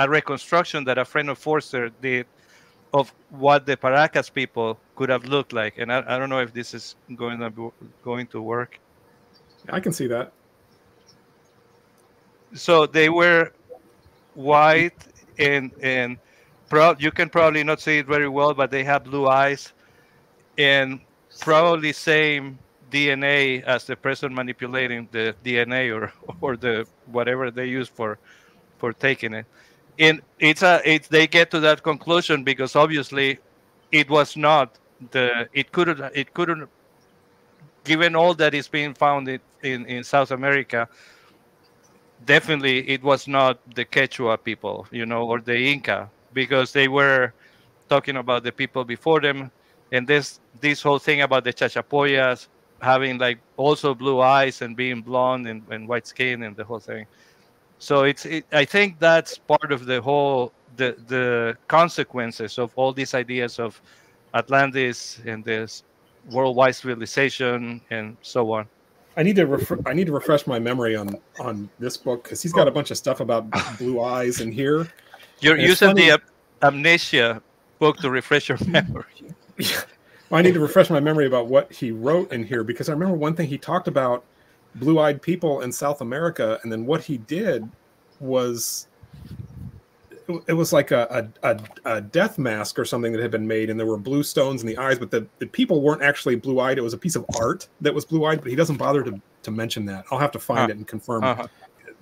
reconstruction that a friend of Forster did of what the Paracas people could have looked like, and I don't know if this is going to work. I can see that. So they were white and you can probably not see it very well, but they have blue eyes. and probably same DNA as the person manipulating the DNA or the whatever they use for taking it. And they get to that conclusion because obviously it was not it couldn't, given all that is being found in South America, definitely it was not the Quechua people, or the Inca, because they were talking about the people before them. And this whole thing about the Chachapoyas having like also blue eyes and being blonde and white skin and the whole thing. So I think that's part of the whole the consequences of all these ideas of Atlantis and this worldwide civilization and so on. I need to refresh my memory on this book because he's got a bunch of stuff about blue eyes in here. You're using the amnesia book to refresh your memory. Well, I need to refresh my memory about what he wrote in here because I remember one thing he talked about blue-eyed people in South America, and then what he did was it was like a death mask or something that had been made, and there were blue stones in the eyes, but the people weren't actually blue-eyed. It was a piece of art that was blue-eyed, but he doesn't bother to mention that. I'll have to find it and confirm.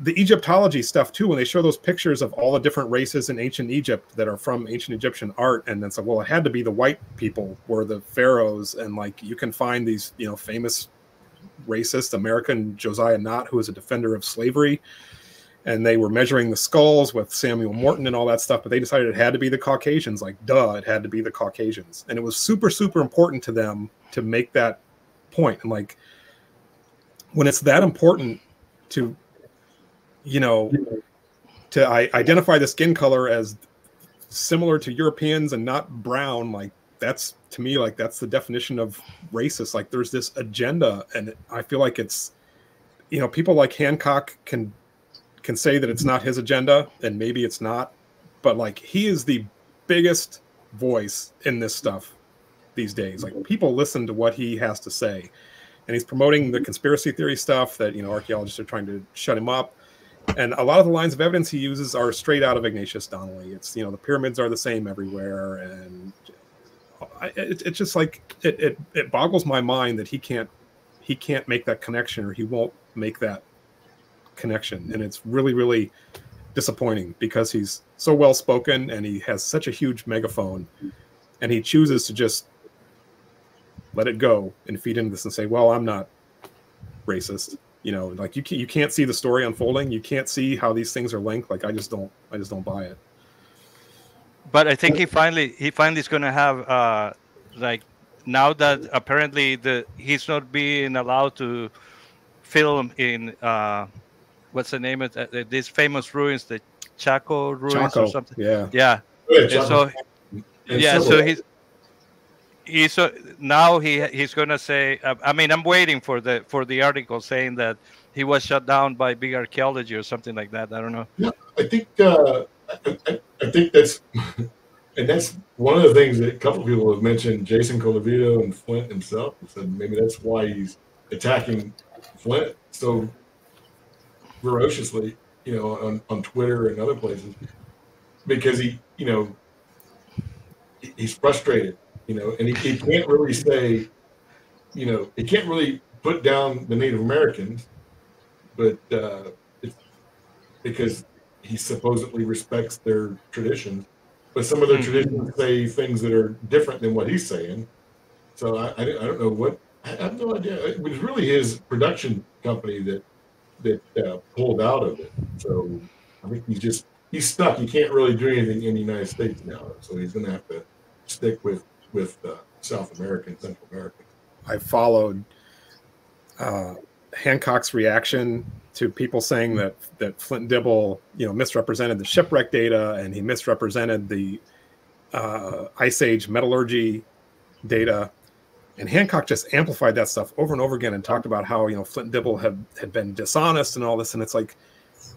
The Egyptology stuff too, when they show those pictures of all the different races in ancient Egypt that are from ancient Egyptian art, and it's like, well, it had to be the white people were the pharaohs, and like you can find these famous racist American Josiah Knott, who was a defender of slavery, and they were measuring the skulls with Samuel Morton and all that stuff, but they decided it had to be the Caucasians. Like, duh, it had to be the Caucasians. And it was super, super important to them to make that point. And like, when it's that important to, identify the skin color as similar to Europeans and not brown, like that's, to me, like that's the definition of racist. Like there's this agenda, and I feel like it's, people like Hancock can say that it's not his agenda, and maybe it's not, but like he is the biggest voice in this stuff these days. Like people listen to what he has to say, and he's promoting the conspiracy theory stuff that archaeologists are trying to shut him up. And a lot of the lines of evidence he uses are straight out of Ignatius Donnelly. It's the pyramids are the same everywhere, and it's just like it boggles my mind that he can't make that connection, or he won't make that connection. And it's really, really disappointing because he's so well spoken and he has such a huge megaphone, and he chooses to just let it go and feed into this and say, well, I'm not racist. Like you can't see the story unfolding. You can't see how these things are linked. Like I just don't buy it. But I think he finally is going to have like, now that apparently he's not being allowed to film in what's the name of these famous ruins, the Chaco ruins or something. Yeah. So now he's going to say. I mean, I'm waiting for the article saying that he was shut down by Big Archaeology or something like that. I don't know. Yeah, I think that's. And that's one of the things that a couple of people have mentioned, Jason Colavito and Flint himself, said maybe that's why he's attacking Flint so ferociously, on Twitter and other places, because he's frustrated, and he can't really say, he can't really put down the Native Americans, but it's because he supposedly respects their traditions. But some of their traditions say things that are different than what he's saying. So I don't know I have no idea. It was really his production company that pulled out of it. So I think he's stuck. He can't really do anything in the United States now. So he's going to have to stick with South America and Central America. I followed Hancock's reaction to people saying that Flint Dibble, misrepresented the shipwreck data, and he misrepresented the Ice Age metallurgy data. And Hancock just amplified that stuff over and over again and talked about how, Flint Dibble had been dishonest and all this. And it's like,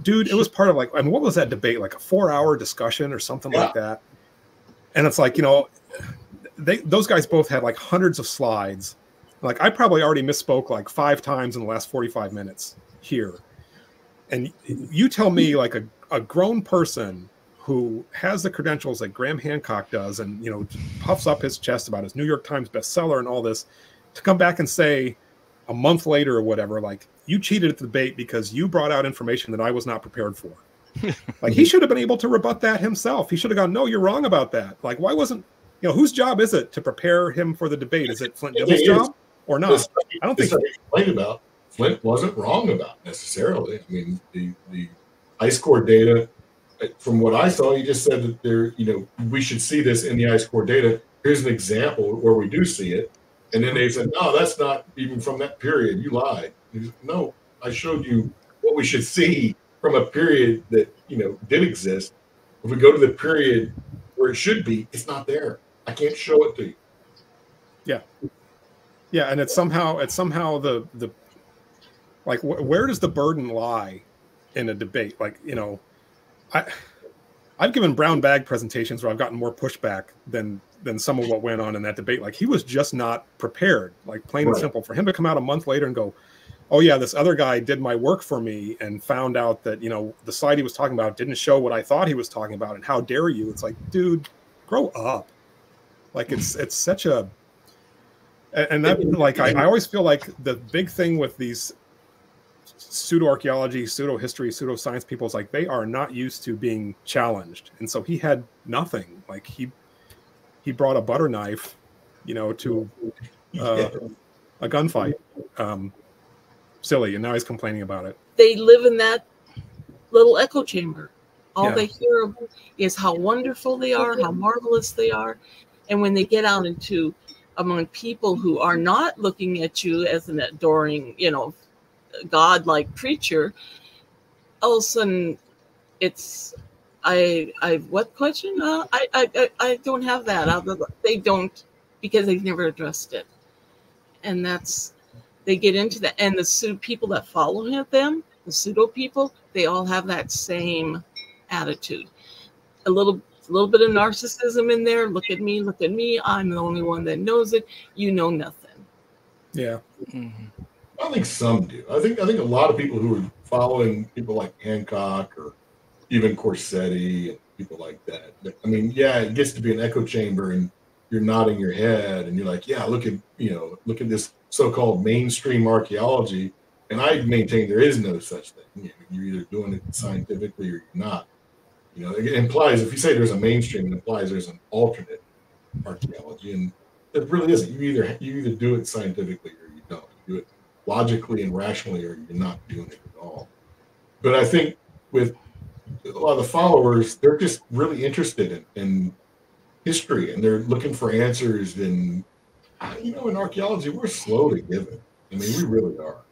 dude, it was part of what was that debate? Like a 4-hour discussion or something like that. And it's like, those guys both had like hundreds of slides. Like I probably already misspoke like 5 times in the last 45 minutes here. And you tell me, like a grown person who has the credentials that Graham Hancock does, and, you know, puffs up his chest about his New York Times bestseller and all this, to come back and say a month later or whatever, like, you cheated at the debate because you brought out information that I was not prepared for. Like, he should have been able to rebut that himself. He should have gone, no, you're wrong about that. Like, why wasn't, you know, whose job is it to prepare him for the debate? Is it Flint Dille's job or not? I don't think Flint wasn't wrong about necessarily. I mean, the ice core data, from what I saw, he just said that there, you know, we should see this in the ice core data. Here's an example where we do see it. And then they said, no, that's not even from that period. You lied. Said, no, I showed you what we should see from a period that, you know, did exist. If we go to the period where it should be, it's not there. I can't show it to you. Yeah. Yeah. And it's somehow the like, where does the burden lie in a debate? Like, you know, I've given brown bag presentations where I've gotten more pushback than some of what went on in that debate. Like, he was just not prepared, like, plain and simple. For him to come out a month later and go, oh yeah, this other guy did my work for me and found out that, you know, the slide he was talking about didn't show what I thought he was talking about, and how dare you? It's like, dude, grow up. Like, it's such a, and that, like, I always feel like the big thing with these pseudo-archaeology, pseudo-history, pseudo-science people is, like, they are not used to being challenged. And so he had nothing. Like, he brought a butter knife, you know, to a gunfight. Silly. And now he's complaining about it. They live in that little echo chamber. All Yeah. they hear is how wonderful they are, how marvelous they are. And when they get out into among people who are not looking at you as an adoring, you know, God-like preacher, all of a sudden it's, what question? I don't have that. They don't, because they've never addressed it. And that's, they get into that. And the people that follow them, the pseudo people, they all have that same attitude. A little bit of narcissism in there. Look at me. I'm the only one that knows it. You know nothing. Yeah. Mm-hmm. I think some do. I think a lot of people who are following people like Hancock or even Corsetti and people like that. I mean, yeah, it gets to be an echo chamber and you're nodding your head and you're like, yeah, look at this so-called mainstream archaeology. And I maintain there is no such thing. You're either doing it scientifically or you're not. You know, it implies, if you say there's a mainstream, it implies there's an alternate archaeology, and it really isn't. You either do it scientifically or you don't. You do it logically and rationally, or you're not doing it at all. But I think with a lot of the followers, they're just really interested in history, and they're looking for answers. And you know, in archaeology, we're slow to give it. I mean, we really are.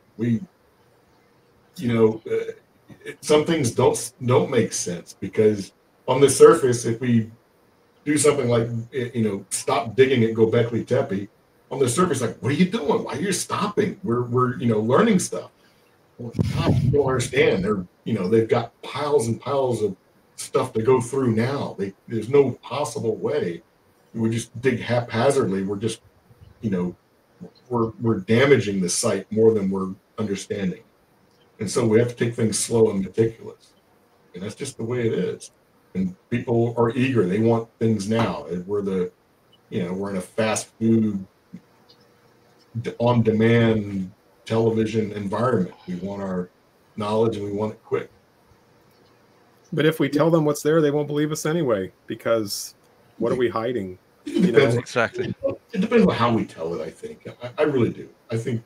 Some things don't make sense, because on the surface, if we do something like, you know, stop digging at Göbekli Tepe, on the surface, like, what are you doing? Why are you stopping? We're you know, learning stuff. Well, God, you don't understand. They've got piles and piles of stuff to go through now. There's no possible way. We just dig haphazardly. We're just, you know, we're damaging the site more than we're understanding. And so we have to take things slow and meticulous. And that's just the way it is. And people are eager. They want things now. We're in a fast food, on-demand television environment. We want our knowledge and we want it quick. But if we tell them what's there, they won't believe us anyway, because what are we hiding? It depends. Exactly. It depends on how we tell it, I think. I really do. I think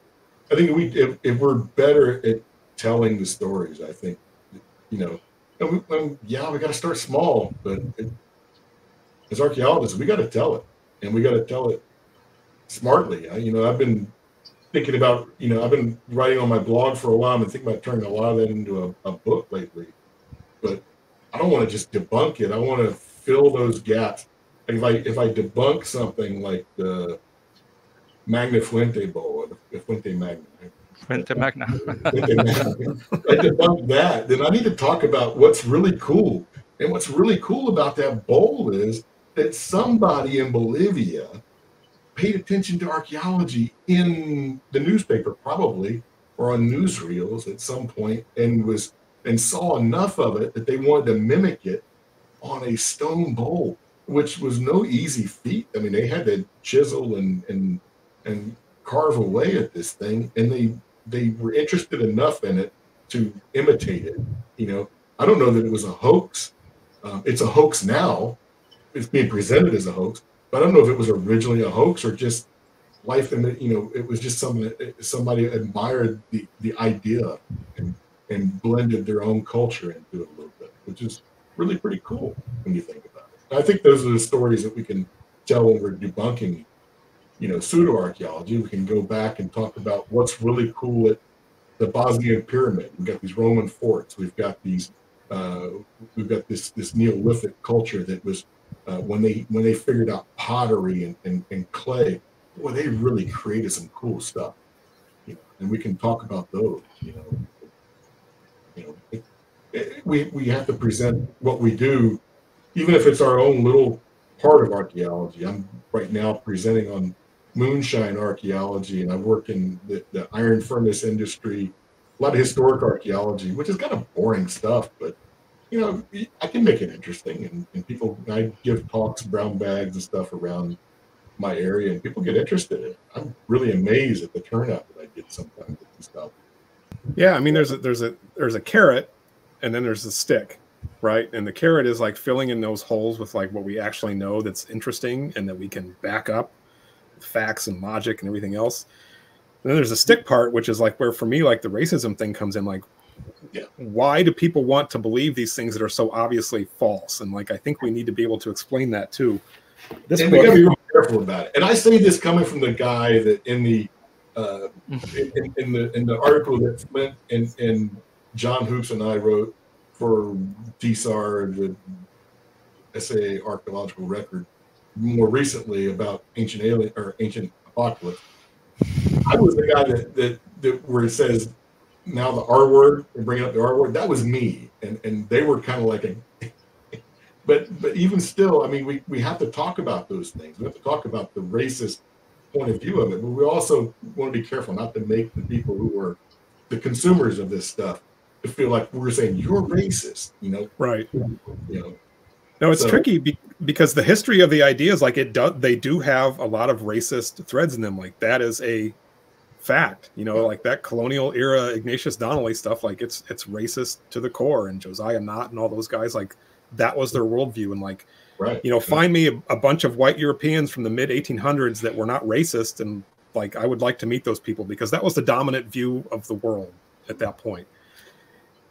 if we're better at telling the stories, I think, you know, we got to start small, but as archaeologists, we got to tell it, and we got to tell it smartly. I've been thinking about, I've been writing on my blog for a while. I've been thinking about turning a lot of that into a book lately, but I don't want to just debunk it. I want to fill those gaps. Like if I debunk something like the Magna Fuente Bowl, or the Fuente Magna. Fuente Magna. I debunk that, then I need to talk about what's really cool. And what's really cool about that bowl is that somebody in Bolivia paid attention to archaeology in the newspaper, probably, or on newsreels at some point, and saw enough of it that they wanted to mimic it on a stone bowl, which was no easy feat. I mean, they had to chisel and carve away at this thing, and they were interested enough in it to imitate it. You know, I don't know that it was a hoax. It's a hoax now. It's being presented as a hoax, but I don't know if it was originally a hoax or just life. And it was just something that somebody admired the idea and blended their own culture into it a little bit, which is really pretty cool when you think about it. And I think those are the stories that we can tell when we're debunking, pseudo archaeology. We can go back and talk about what's really cool at the Bosnian pyramid. We've got these Roman forts. We've got these. We've got this Neolithic culture that was when they figured out pottery and clay. Well, they really created some cool stuff, and we can talk about those. We have to present what we do, even if it's our own little part of archaeology. I'm right now presenting on moonshine archaeology, and I work in the iron furnace industry, a lot of historic archaeology, which is kind of boring stuff, but I can make it interesting, and people. I give talks, brown bags, and stuff around my area, and people get interested in it. I'm really amazed at the turnout that I get sometimes with this stuff. Yeah, I mean, there's a carrot, and then there's a stick, right? And the carrot is like filling in those holes with like what we actually know that's interesting and that we can back up with facts and logic and everything else. And then there's a stick part, which is like where for me, like the racism thing comes in. Like, why do people want to believe these things that are so obviously false? And like, I think we need to be able to explain that too. We got to be real careful about it. And I say this coming from the guy that in the article that Flint and John Hoops and I wrote for DSAR, the SAA Archaeological Record, more recently about ancient apocalypse. I was the guy that where it says now the R word and bringing up the R word. That was me, and they were kind of like But even still, I mean, we have to talk about those things. We have to talk about the racist point of view of it, but we also want to be careful not to make the people who are the consumers of this stuff to feel like we're saying you're racist, Right. No, it's tricky because the history of the ideas, like they do have a lot of racist threads in them. Like that is a fact, like that colonial era Ignatius Donnelly stuff, like it's racist to the core, and Josiah Knott and all those guys, like that was their worldview. And like, right. Find me a bunch of white Europeans from the mid 1800s that were not racist. And like, I would like to meet those people because that was the dominant view of the world at that point.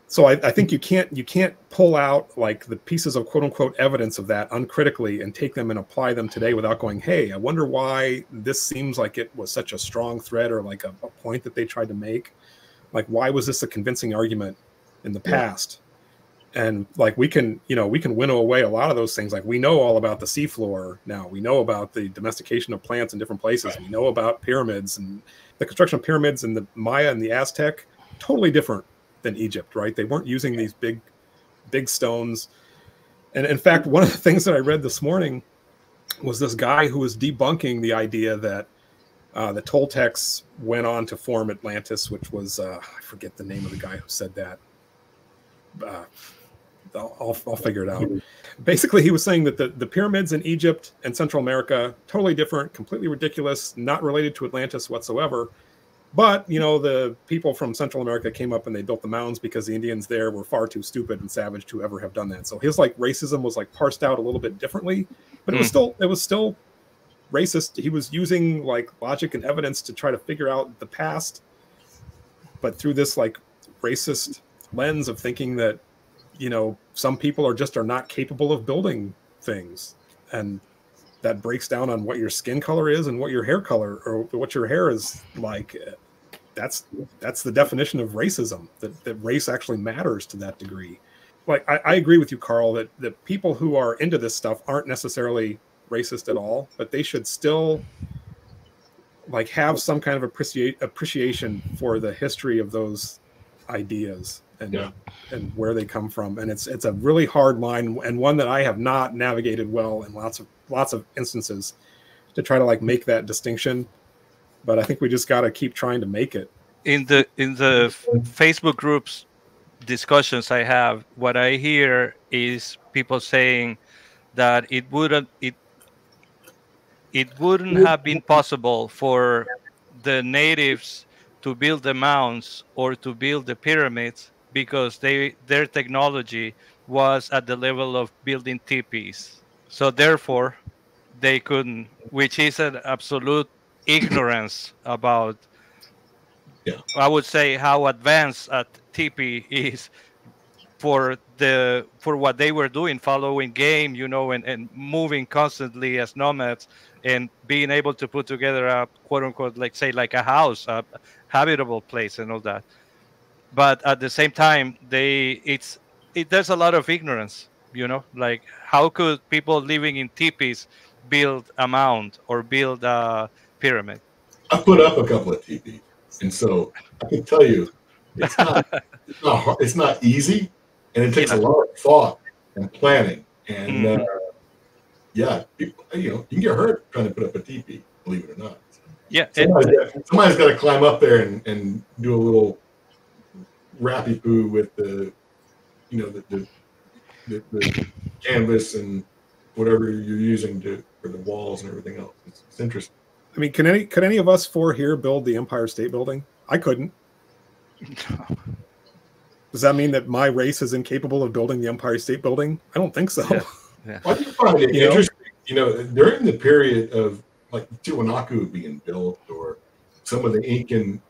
So I think you can't pull out like the pieces of quote unquote evidence of that uncritically and take them and apply them today without going, hey, I wonder why this seems like it was such a strong thread or like a point that they tried to make. Like, why was this a convincing argument in the past? And like we can winnow away a lot of those things. Like we know all about the seafloor now. We know about the domestication of plants in different places. Right. We know about pyramids and the construction of pyramids in the Maya and the Aztec. Totally different than Egypt, right? They weren't using these big stones. And in fact, one of the things that I read this morning was this guy who was debunking the idea that the Toltecs went on to form Atlantis, which was I forget the name of the guy who said that. I'll figure it out. Basically, he was saying that the pyramids in Egypt and Central America, totally different, completely ridiculous, not related to Atlantis whatsoever. But, the people from Central America came up and they built the mounds because the Indians there were far too stupid and savage to ever have done that. So his like racism was like parsed out a little bit differently, but it was still racist. He was using like logic and evidence to try to figure out the past, but through this like racist lens of thinking that, some people are not capable of building things. And that breaks down on what your skin color is and what your hair color or what your hair is like. That's the definition of racism, that race actually matters to that degree. Like, I agree with you, Carl, that the people who are into this stuff aren't necessarily racist at all, but they should still like have some kind of appreciation for the history of those ideas and where they come from. And it's a really hard line, and one that I have not navigated well in lots of instances to try to like make that distinction. But I think we just got to keep trying to make it. In the Facebook groups discussions I have, what I hear is people saying that it wouldn't have been possible for the natives to build the mounds or to build the pyramids because their technology was at the level of building teepees. So therefore, they couldn't, which is an absolute ignorance about, Yeah. I would say, how advanced a teepee is for what they were doing, following game, and moving constantly as nomads, and being able to put together a quote unquote, like say, like a house, a habitable place, and all that. But at the same time, there's a lot of ignorance. Like, how could people living in teepees build a mound or build a pyramid? I put up a couple of teepees, and so I can tell you, it's not hard, it's not easy, and it takes a lot of thought and planning. And yeah, people, you can get hurt trying to put up a teepee, believe it or not. Yeah, somebody's got to climb up there and do a little rappy poo with the canvas and whatever you're using for the walls and everything else. It's interesting. I mean, could any of us four here build the Empire State Building? I couldn't. Does that mean that my race is incapable of building the Empire State Building? I don't think so. Yeah. I do find it interesting. During the period of like Tiwanaku being built, or some of the Incan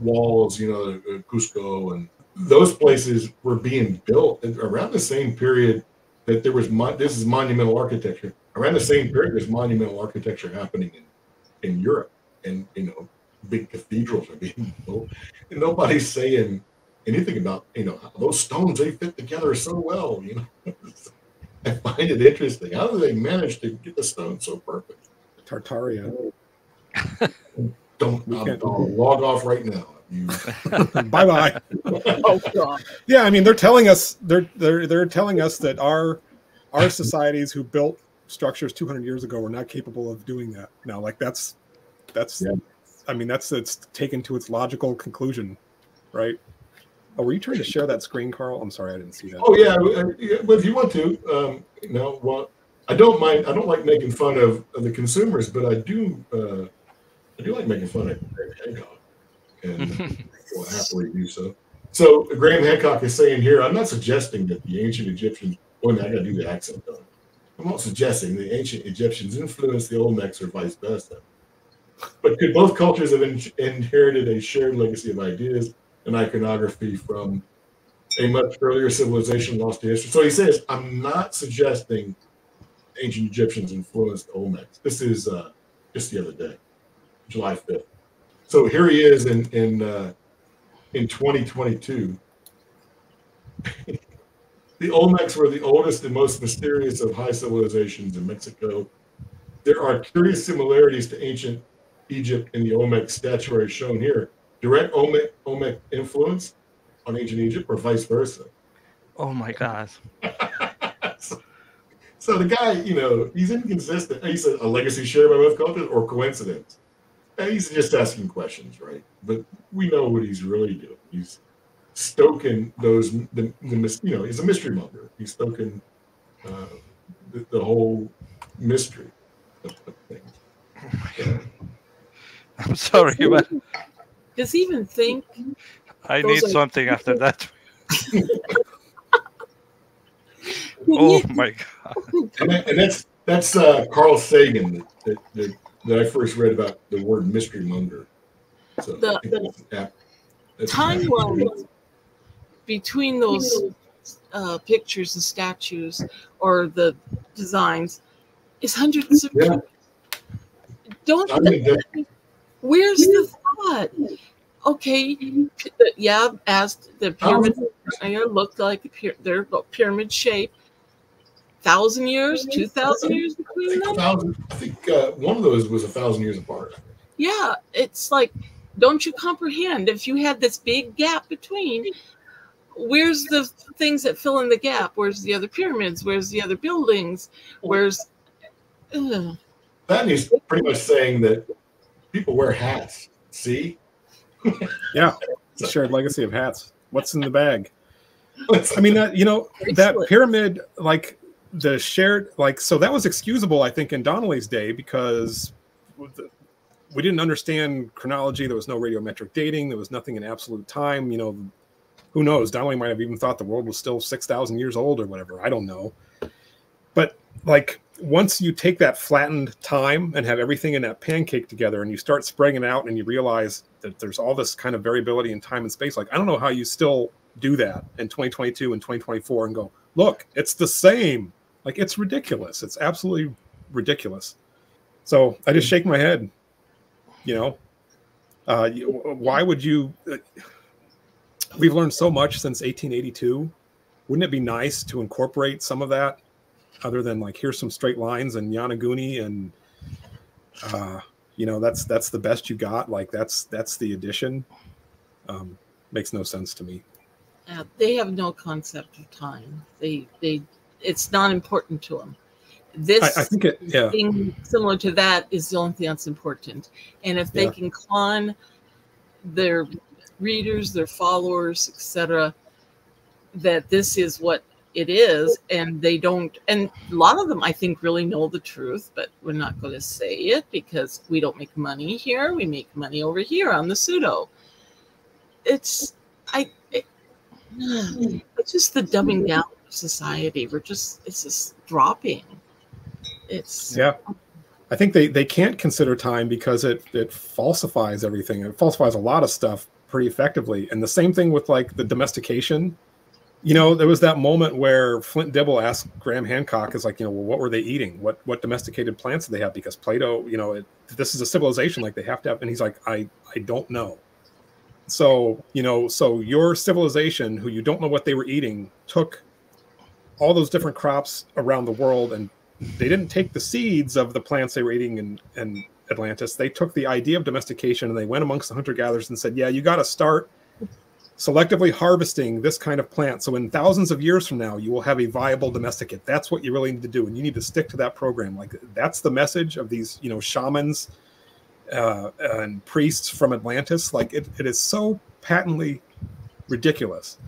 walls, Cusco, and those places were being built around the same period that there was. This is monumental architecture. Around the same period, there's monumental architecture happening in Europe, and big cathedrals are being built, and nobody's saying anything about those stones. They fit together so well. I find it interesting. How do they manage to get the stone so perfect? Tartaria. I'll log off right now. Bye bye. Oh God. Yeah, I mean, they're telling us they're telling us that our societies who built structures 200 years ago were not capable of doing that. Now, like that's yeah. I mean, it's taken to its logical conclusion, right? Oh, were you trying to share that screen, Carl? I'm sorry, I didn't see that. Oh yeah, but if you want to, well, I don't mind. I don't like making fun of the consumers, but I do like making fun of Graham Hancock, and will happily do so. So Graham Hancock is saying here, I'm not suggesting that the ancient Egyptians. Wait a minute, I got to do the accent though. I'm not suggesting the ancient Egyptians influenced the Olmecs or vice versa. But could both cultures have inherited a shared legacy of ideas and iconography from a much earlier civilization lost to history? So he says, I'm not suggesting ancient Egyptians influenced the Olmecs. This is just the other day, July 5th. So here he is in 2022. The Olmecs were the oldest and most mysterious of high civilizations in Mexico. There are curious similarities to ancient Egypt in the Olmec statuary shown here. Direct Olmec influence on ancient Egypt, or vice versa? Oh my God. So the guy, he's inconsistent. He's a legacy shared by both cultures, or coincidence. He's just asking questions, right? But we know what he's really doing. He's stoking he's a mystery monger. He's stoking the whole mystery of things. I'm sorry, but Does he even think? I need something after that. Oh my God! And that's Carl Sagan that I first read about the word mystery monger. So the timeline between those pictures and statues or the designs is hundreds of years. Where's the thought? Okay, as the pyramids looked like they're pyramid shape. 1,000 years, 2,000 years between them. I think one of those was 1,000 years apart. Yeah, it's like, don't you comprehend? If you had this big gap between, where's the things that fill in the gap? Where's the other pyramids? Where's the other buildings? Where's? That is pretty much saying that people wear hats. See? Yeah, it's a shared legacy of hats. What's in the bag? I mean, that, you know, that pyramid, like the shared, like, so that was excusable, I think, in Donnelly's day, because we didn't understand chronology. There was no radiometric dating. There was nothing in absolute time. You know, who knows? Donnelly might have even thought the world was still 6,000 years old or whatever. I don't know. But like, once you take that flattened time and have everything in that pancake together and you start spreading it out and you realize that there's all this kind of variability in time and space, like, I don't know how you still do that in 2022 and 2024 and go, look, it's the same. Like, it's ridiculous. It's absolutely ridiculous. So I just shake my head, you know. Why would you? We've learned so much since 1882. Wouldn't it be nice to incorporate some of that, other than like, here's some straight lines and Yonaguni and you know, that's the best you got. Like, that's the addition. Makes no sense to me. They have no concept of time. They it's not important to them. This, I think thing similar to that is the only thing that's important. And if they can con their readers, their followers, etc., that this is what it is, and they don't, and a lot of them I think really know the truth, but we're not going to say it because we don't make money here. We make money over here on the pseudo. It's just the dumbing down of society. It's just dropping. I think they can't consider time because it falsifies everything. It falsifies a lot of stuff pretty effectively. And the same thing with like the domestication. You know, there was that moment where Flint Dibble asked Graham Hancock, is like, you know, well, what were they eating? What domesticated plants did they have? Because Plato, you know, this is a civilization, like they have to have. And he's like, I don't know. So, you know, so your civilization, who you don't know what they were eating, took all those different crops around the world, and they didn't take the seeds of the plants they were eating in Atlantis. They took the idea of domestication and they went amongst the hunter-gatherers and said, yeah, you got to start selectively harvesting this kind of plant. So in thousands of years from now, you will have a viable domesticate. That's what you really need to do. And you need to stick to that program. Like, that's the message of these, you know, shamans and priests from Atlantis. Like, it is so patently ridiculous.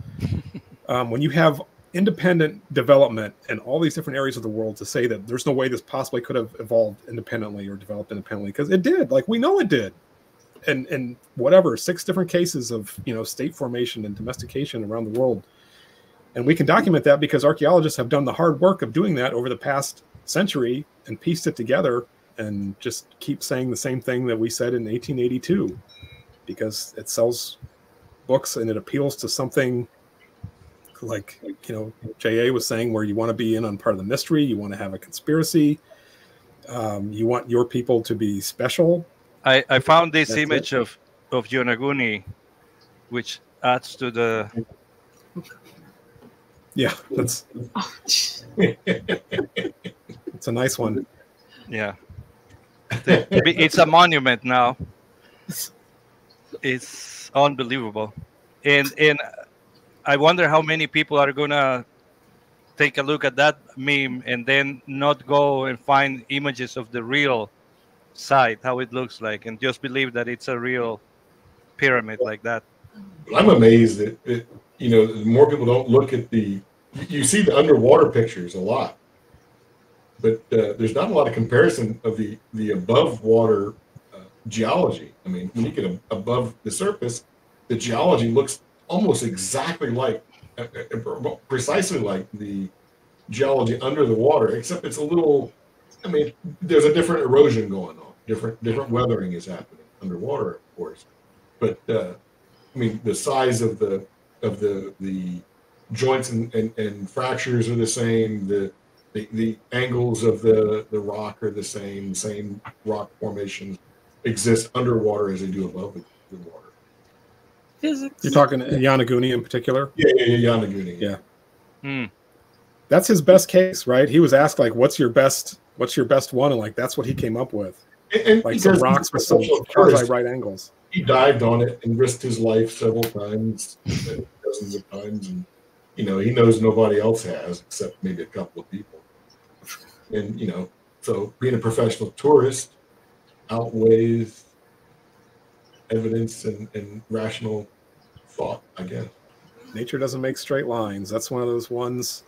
When you have independent development in all these different areas of the world, to say that there's no way this possibly could have evolved independently or developed independently, because it did. Like, we know it did. And whatever, 6 different cases of, you know, state formation and domestication around the world. And we can document that because archaeologists have done the hard work of doing that over the past century and pieced it together, and just keep saying the same thing that we said in 1882, because it sells books and it appeals to something like, you know, J.A. was saying, where you want to be in on part of the mystery, you want to have a conspiracy, you want your people to be special. I found this image of Yonaguni, which adds to the... Yeah, that's it's a nice one. Yeah. It's a monument now. It's unbelievable. And I wonder how many people are going to take a look at that meme and then not go and find images of the real site, how it looks like, and just believe that it's a real pyramid like that. I'm amazed that you know, more people don't look at you see the underwater pictures a lot, but there's not a lot of comparison of the above water geology. I mean, when you get above the surface, the geology looks almost exactly like, precisely like the geology under the water, except it's a little, I mean, there's a different erosion going on, different weathering is happening underwater, of course. But I mean, the size of the joints and fractures are the same. The angles of the rock are the same rock formations exist underwater as they do above the water. Physics. You're talking Yonaguni in particular? Yeah, Yonaguni. Yeah. Hmm. That's his best case, right? He was asked, like, what's your best one? And like, that's what he came up with. And like some rocks with some quasi right angles. He dived on it and risked his life several times, dozens of times, and you know, he knows nobody else has except maybe a couple of people. And you know, so being a professional tourist outweighs evidence and rational thought, I guess. Nature doesn't make straight lines. That's one of those ones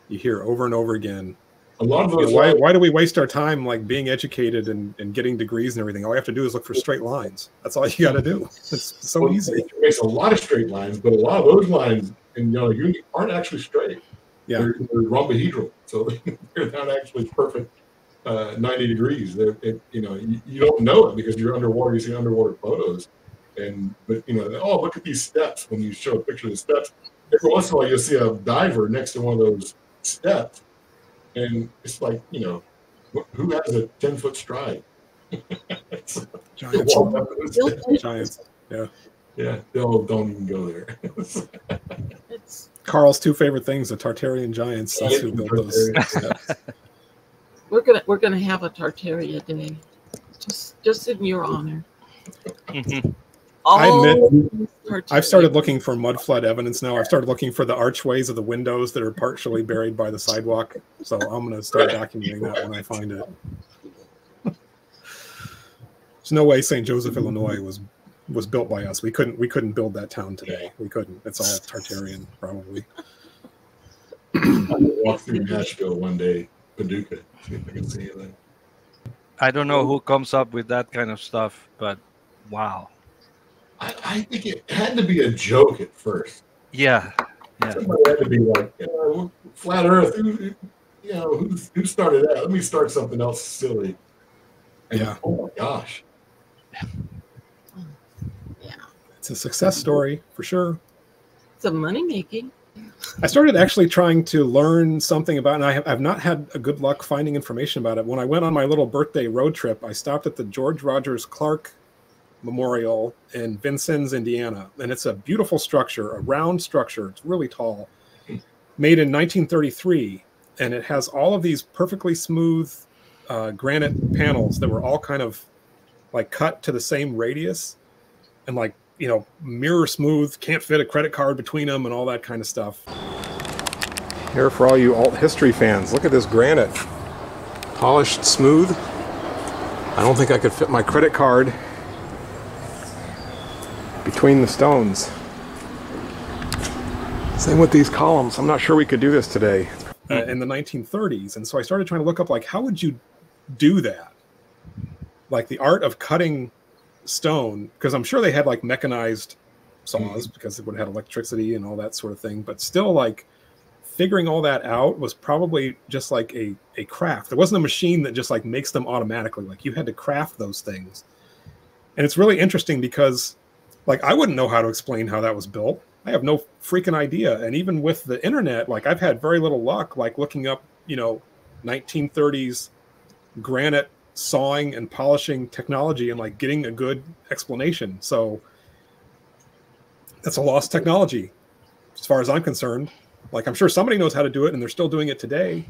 you hear over and over again. A lot of those. Why do we waste our time like being educated and getting degrees and everything? All we have to do is look for straight lines. That's all you got to do. It's so easy. It makes a lot of straight lines, but a lot of those lines in uni aren't actually straight. Yeah, they're rhombohedral, so they're not actually perfect 90 degrees. You don't know it because you're underwater. You see underwater photos, but oh, look at these steps. When you show a picture of the steps, every once in a while you'll see a diver next to one of those steps, and it's like, who has a 10-foot stride? Giants. Yeah. Don't even go there. Carl's two favorite things: the Tartarian giants. That's who built those steps. We're gonna have a Tartaria day, just in your honor. I admit, I've started looking for mud flood evidence now. I've started looking for the archways of the windows that are partially buried by the sidewalk. So I'm going to start documenting that when I find it. There's no way St. Joseph, Illinois was built by us. We couldn't build that town today. We couldn't. It's all Tartarian, probably. I'll walk through Nashville one day, Paducah, see if I can see anything. I don't know who comes up with that kind of stuff, but wow. I think it had to be a joke at first. Yeah. Somebody had to be like, flat Earth. Who started that? Let me start something else silly. And, oh my gosh. Yeah. It's a success story for sure. It's a money making. I started actually trying to learn something about it, and I've not had a good luck finding information about it. When I went on my little birthday road trip, I stopped at the George Rogers Clark Memorial in Vincennes, Indiana, and it's a beautiful structure, a round structure. It's really tall, made in 1933, and it has all of these perfectly smooth granite panels that were all kind of like cut to the same radius, and like, mirror smooth, can't fit a credit card between them and all that kind of stuff. Here for all you alt history fans, look at this granite, polished smooth. I don't think I could fit my credit card between the stones. Same with these columns. I'm not sure we could do this today. In the 1930s, and so I started trying to look up, like, how would you do that? Like the art of cutting stone, because I'm sure they had like mechanized saws because it would have had electricity and all that sort of thing, but still, like, figuring all that out was probably just like a craft. There wasn't a machine that just like makes them automatically. Like, you had to craft those things. And it's really interesting because, like, I wouldn't know how to explain how that was built. I have no freaking idea. And even with the internet, like, I've had very little luck, like looking up, 1930s granite sawing and polishing technology and like getting a good explanation. So that's a lost technology as far as I'm concerned. Like, I'm sure somebody knows how to do it and they're still doing it today.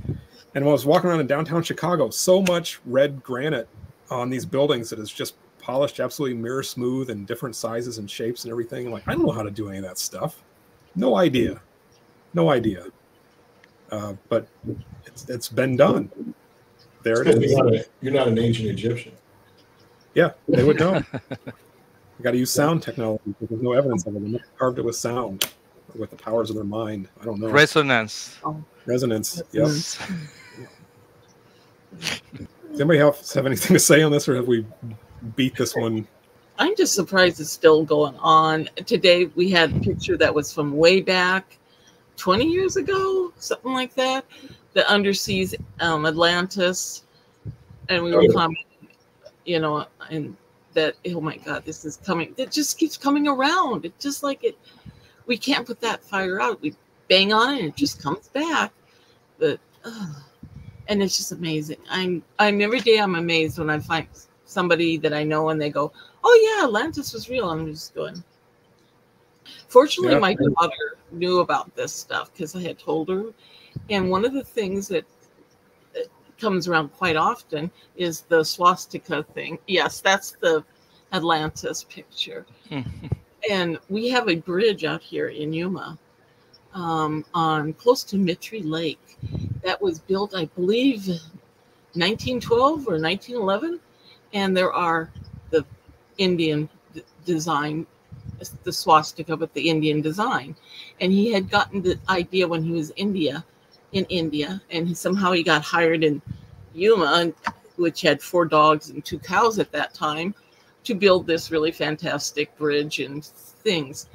And when I was walking around in downtown Chicago, so much red granite on these buildings that is just polished absolutely mirror smooth and different sizes and shapes and everything. Like, I don't know how to do any of that stuff. No idea. But it's been done. There it is. You're not an ancient Egyptian. Yeah, they would know. You got to use sound technology because there's no evidence of it. They carved it with sound, or with the powers of their mind. I don't know. Resonance. Resonance. Yep. Does anybody else have anything to say on this, or have we beat this one? I'm just surprised it's still going on. Today we had a picture that was from way back 20 years ago, something like that. The underseas Atlantis, and we were commenting, and that, oh my God, this is coming. It just keeps coming around. It's just like it. We can't put that fire out. We bang on it, and it just comes back. But and it's just amazing. I'm every day I'm amazed when I find somebody that I know and they go, "Oh yeah, Atlantis was real." I'm just going. Fortunately, my daughter knew about this stuff because I had told her. And one of the things that comes around quite often is the swastika thing. Yes, that's the Atlantis picture. And we have a bridge out here in Yuma on close to Mitri Lake that was built, I believe, 1912 or 1911. And there are the Indian design the swastika with the Indian design. And he had gotten the idea when he was in India, and somehow he got hired in Yuma, which had 4 dogs and 2 cows at that time, to build this really fantastic bridge and things.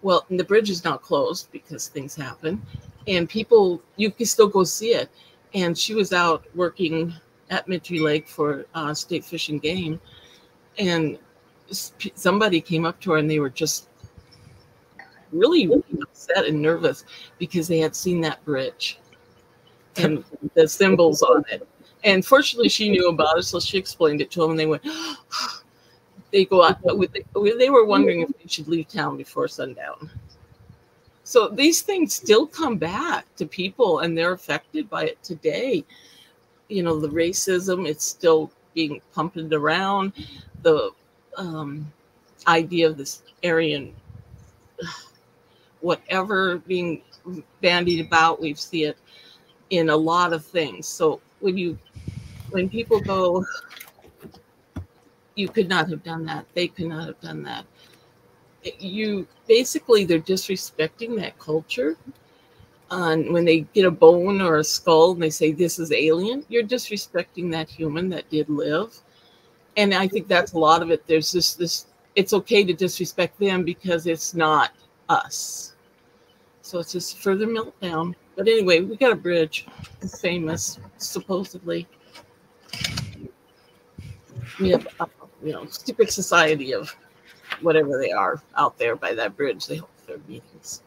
Well, and the bridge is now closed because things happen, and people, you can still go see it. And she was out working at Mitri Lake for State Fish and Game, and somebody came up to her and they were just really, really upset and nervous because they had seen that bridge and the symbols on it. And fortunately, she knew about it, so she explained it to them, and they went, they go out. They were wondering if they should leave town before sundown. So these things still come back to people, and they're affected by it today. You know, the racism, it's still being pumped around. The idea of this Aryan, whatever, being bandied about, we see it in a lot of things. So when people go, you could not have done that, they could not have done that, you basically, they're disrespecting that culture. When they get a bone or a skull and they say this is alien, you're disrespecting that human that did live. And I think that's a lot of it. There's this it's okay to disrespect them because it's not us. So it's just further meltdown. But anyway, we got a bridge. It's famous, supposedly. We have secret society of whatever they are out there by that bridge. They hold their meetings.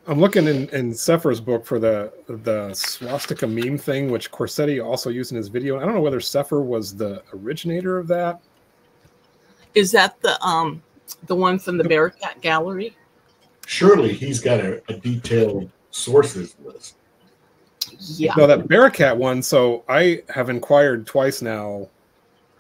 I'm looking in Sephir's book for the swastika meme thing, which Corsetti also used in his video. I don't know whether Sephir was the originator of that. Is that the one from the Bearcat Gallery? Surely he's got a detailed sources list. Yeah. No, that Bearcat one. So I have inquired twice now.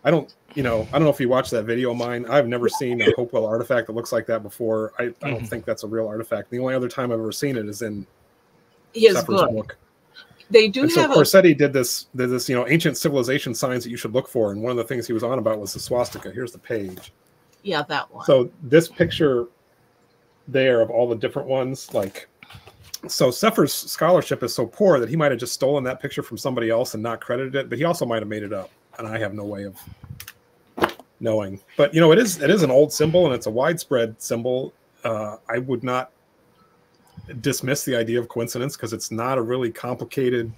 I don't know if you watched that video of mine. I've never seen a Hopewell artifact that looks like that before. I don't think that's a real artifact. The only other time I've ever seen it is in his Sephir's book. They do and have so Corsetti did this ancient civilization signs that you should look for, and one of the things he was on about was the swastika. Here's the page. Yeah, that one. So this picture there of all the different ones, so Sephir's scholarship is so poor that he might have just stolen that picture from somebody else and not credited it, but he also might have made it up, and I have no way of knowing. But it is an old symbol, and it's a widespread symbol. I would not dismiss the idea of coincidence because it's not a really complicated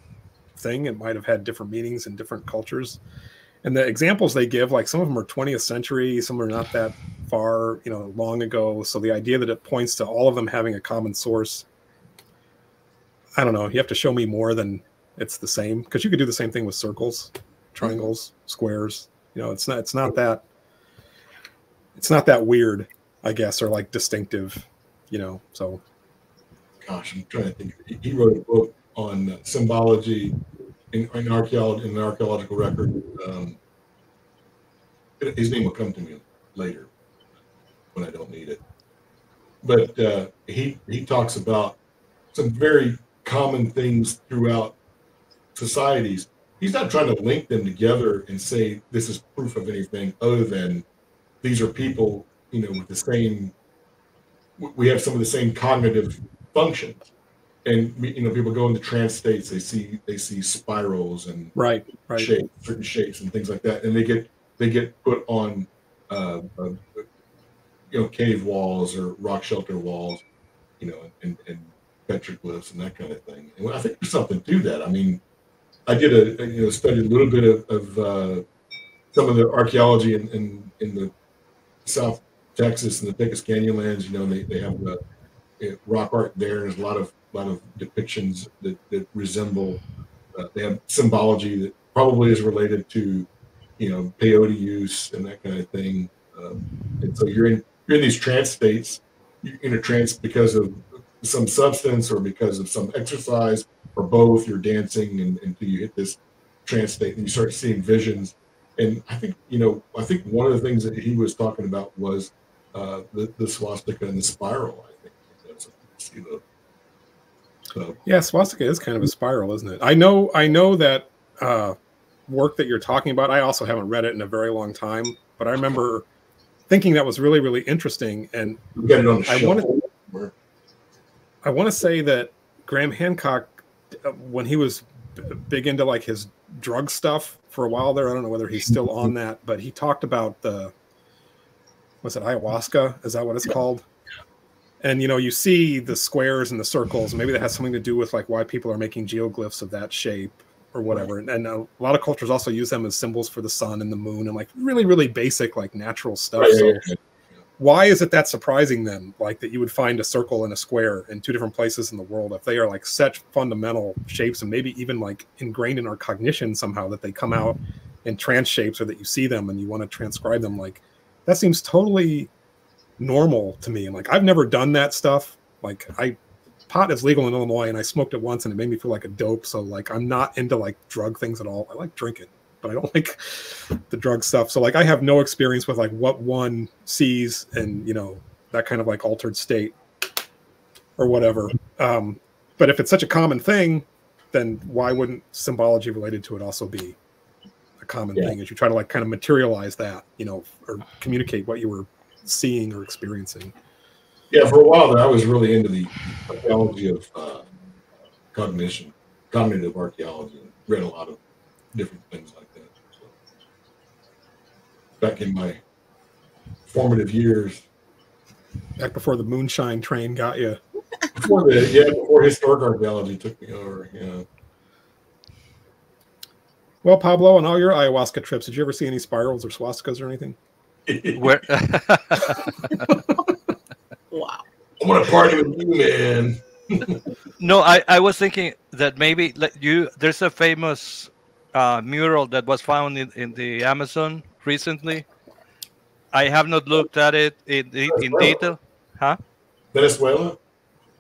thing. It might have had different meanings in different cultures. And the examples they give, some of them are 20th century, some are not that far, long ago. So the idea that it points to all of them having a common source, I don't know. You have to show me more than it's the same, because you could do the same thing with circles, triangles, squares. It's not that weird, I guess, or distinctive, so. Gosh, I'm trying to think. He wrote a book on symbology in archaeology, in the archaeological record. His name will come to me later when I don't need it. But he talks about some very common things throughout societies. He's not trying to link them together and say this is proof of anything other than these are people, with the same. We have some of the same cognitive functions, and people go into trance states. They see spirals and right. shapes, certain shapes and things like that, and they get put on cave walls or rock shelter walls, and petroglyphs and that kind of thing. And I think there's something to that. I mean, I did studied a little bit of some of the archaeology in the South Texas and the Pecos Canyonlands. They have the rock art there. There's a lot of depictions that resemble. They have symbology that probably is related to, peyote use and that kind of thing. And so you're in these trance states. You're in a trance because of some substance or because of some exercise or both. You're dancing until you hit this trance state and you start seeing visions. And I think one of the things that he was talking about was the swastika and the spiral. I think that's yeah, swastika is kind of a spiral, isn't it? I know that work that you're talking about. I also haven't read it in a very long time, but I remember thinking that was really, really interesting. And We got it on the shelf. I want to say that Graham Hancock, when he was big into like his drug stuff for a while there, I don't know whether he's still on that, but he talked about was it ayahuasca? Is that what it's called? And, you know, you see the squares and the circles, and maybe that has something to do with like why people are making geoglyphs of that shape or whatever. And a lot of cultures also use them as symbols for the sun and the moon and like really, really basic, like natural stuff. So why is it that surprising then, like that you would find a circle and a square in two different places in the world if they are like such fundamental shapes and maybe even like ingrained in our cognition somehow that they come out in trance shapes or that you see them and you want to transcribe them? Like that seems totally normal to me. And like I've never done that stuff. Like pot is legal in Illinois and I smoked it once and it made me feel like a dope. So like I'm not into like drug things at all. I like drinking, but I don't like the drug stuff. So like I have no experience with like what one sees and, you know, that kind of like altered state or whatever. But if it's such a common thing, then why wouldn't symbology related to it also be a common thing as you try to like kind of materialize that, you know, or communicate what you were seeing or experiencing? Yeah, for a while there, I was really into the archaeology of cognition, cognitive archaeology, and read a lot of different things like that. So, back in my formative years, back before the moonshine train got you. Before historic archaeology took me over. Yeah. Well, Pablo, on all your ayahuasca trips, did you ever see any spirals or swastikas or anything? Where? Wow. I want to party with you, man. No, I was thinking that maybe like there's a famous mural that was found in the Amazon recently. I have not looked at it in detail. Huh? Venezuela?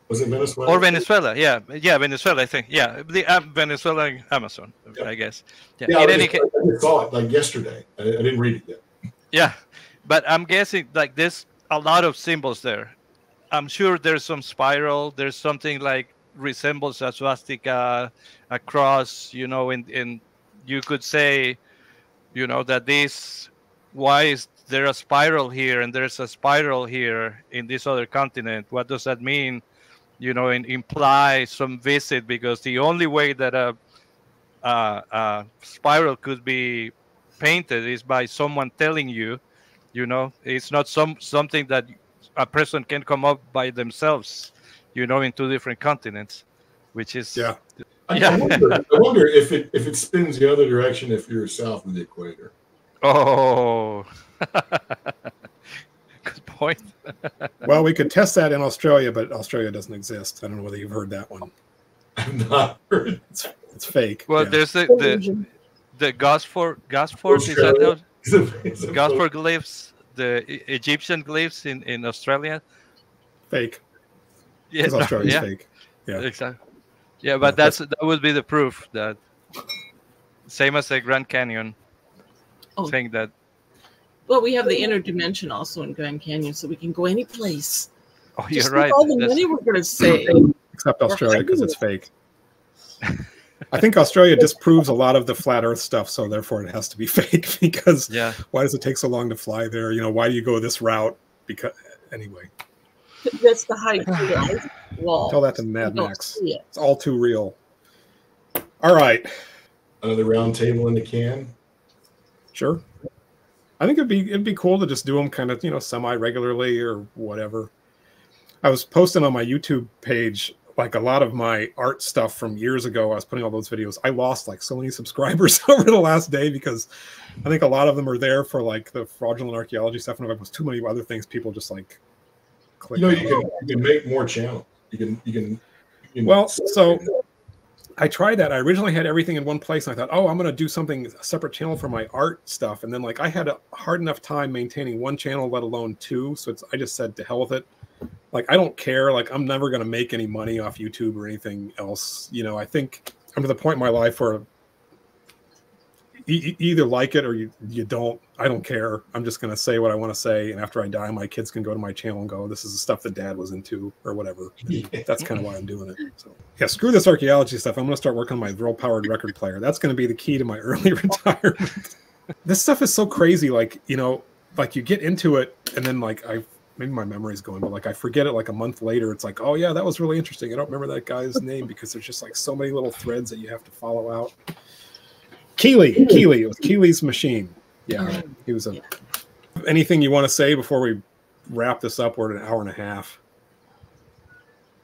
Was it Venezuela? Or Venezuela? Yeah, Venezuela. I think. Yeah, the Venezuela Amazon. Yeah. I guess. Yeah. I just saw it like yesterday. I didn't read it yet. Yeah, but I'm guessing like there's a lot of symbols there. I'm sure there's some spiral. There's something like resembles a swastika, a cross. You know, and you could say, you know, that why is there a spiral here and there's a spiral here in this other continent? What does that mean? You know, and imply some visit, because the only way that a spiral could be painted is by someone telling you. You know, it's not something that a person can come up by themselves, you know, in two different continents, which is I wonder if it spins the other direction if you're south of the equator. Oh, good point. Well, we could test that in Australia, but Australia doesn't exist. I don't know whether you've heard that one. I've not heard. It's fake. Well, there's the Gosford, is that how? Gosford glyphs, the Egyptian glyphs in Australia. Fake. Yeah, Australia's fake. Yeah, exactly. Yeah, but that would be the proof that same as the Grand Canyon. Saying that. Well, we have the inner dimension also in Grand Canyon, so we can go any place. Oh, you're right. All the money we're going to save. Except Australia, because it's fake. I think Australia disproves a lot of the flat Earth stuff, so therefore it has to be fake. Because why does it take so long to fly there? You know, why do you go this route? Because anyway, that's the height of the ice wall. Tell that to Mad Max. It's all too real. All right, another round table in the can. Sure. I think it'd be cool to just do them kind of, you know, semi-regularly or whatever. I was posting on my YouTube page like a lot of my art stuff from years ago. I was putting all those videos. I lost like so many subscribers over the last day because I think a lot of them are there for like the fraudulent archaeology stuff, and there was too many other things people just like click. You know, you can make more channels. You can well, so I tried that. I originally had everything in one place, and I thought, oh, I'm going to do something, a separate channel for my art stuff. And then like I had a hard enough time maintaining one channel, let alone two. So I just said to hell with it. Like, I don't care. Like, I'm never going to make any money off YouTube or anything else. You know, I think I'm to the point in my life where you either like it or you don't. I don't care. I'm just going to say what I want to say. And after I die, my kids can go to my channel and go, this is the stuff that Dad was into or whatever. That's kind of why I'm doing it. So yeah, screw this archaeology stuff. I'm going to start working on my drill-powered record player. That's going to be the key to my early retirement. This stuff is so crazy. Like, you know, like you get into it, and then like maybe my memory's going, but like I forget it like a month later. It's like, oh yeah, that was really interesting. I don't remember that guy's name because there's just like so many little threads that you have to follow out. Keeley. It was Keeley's machine. Yeah, he was a. Anything you want to say before we wrap this up? We're at an hour and a half.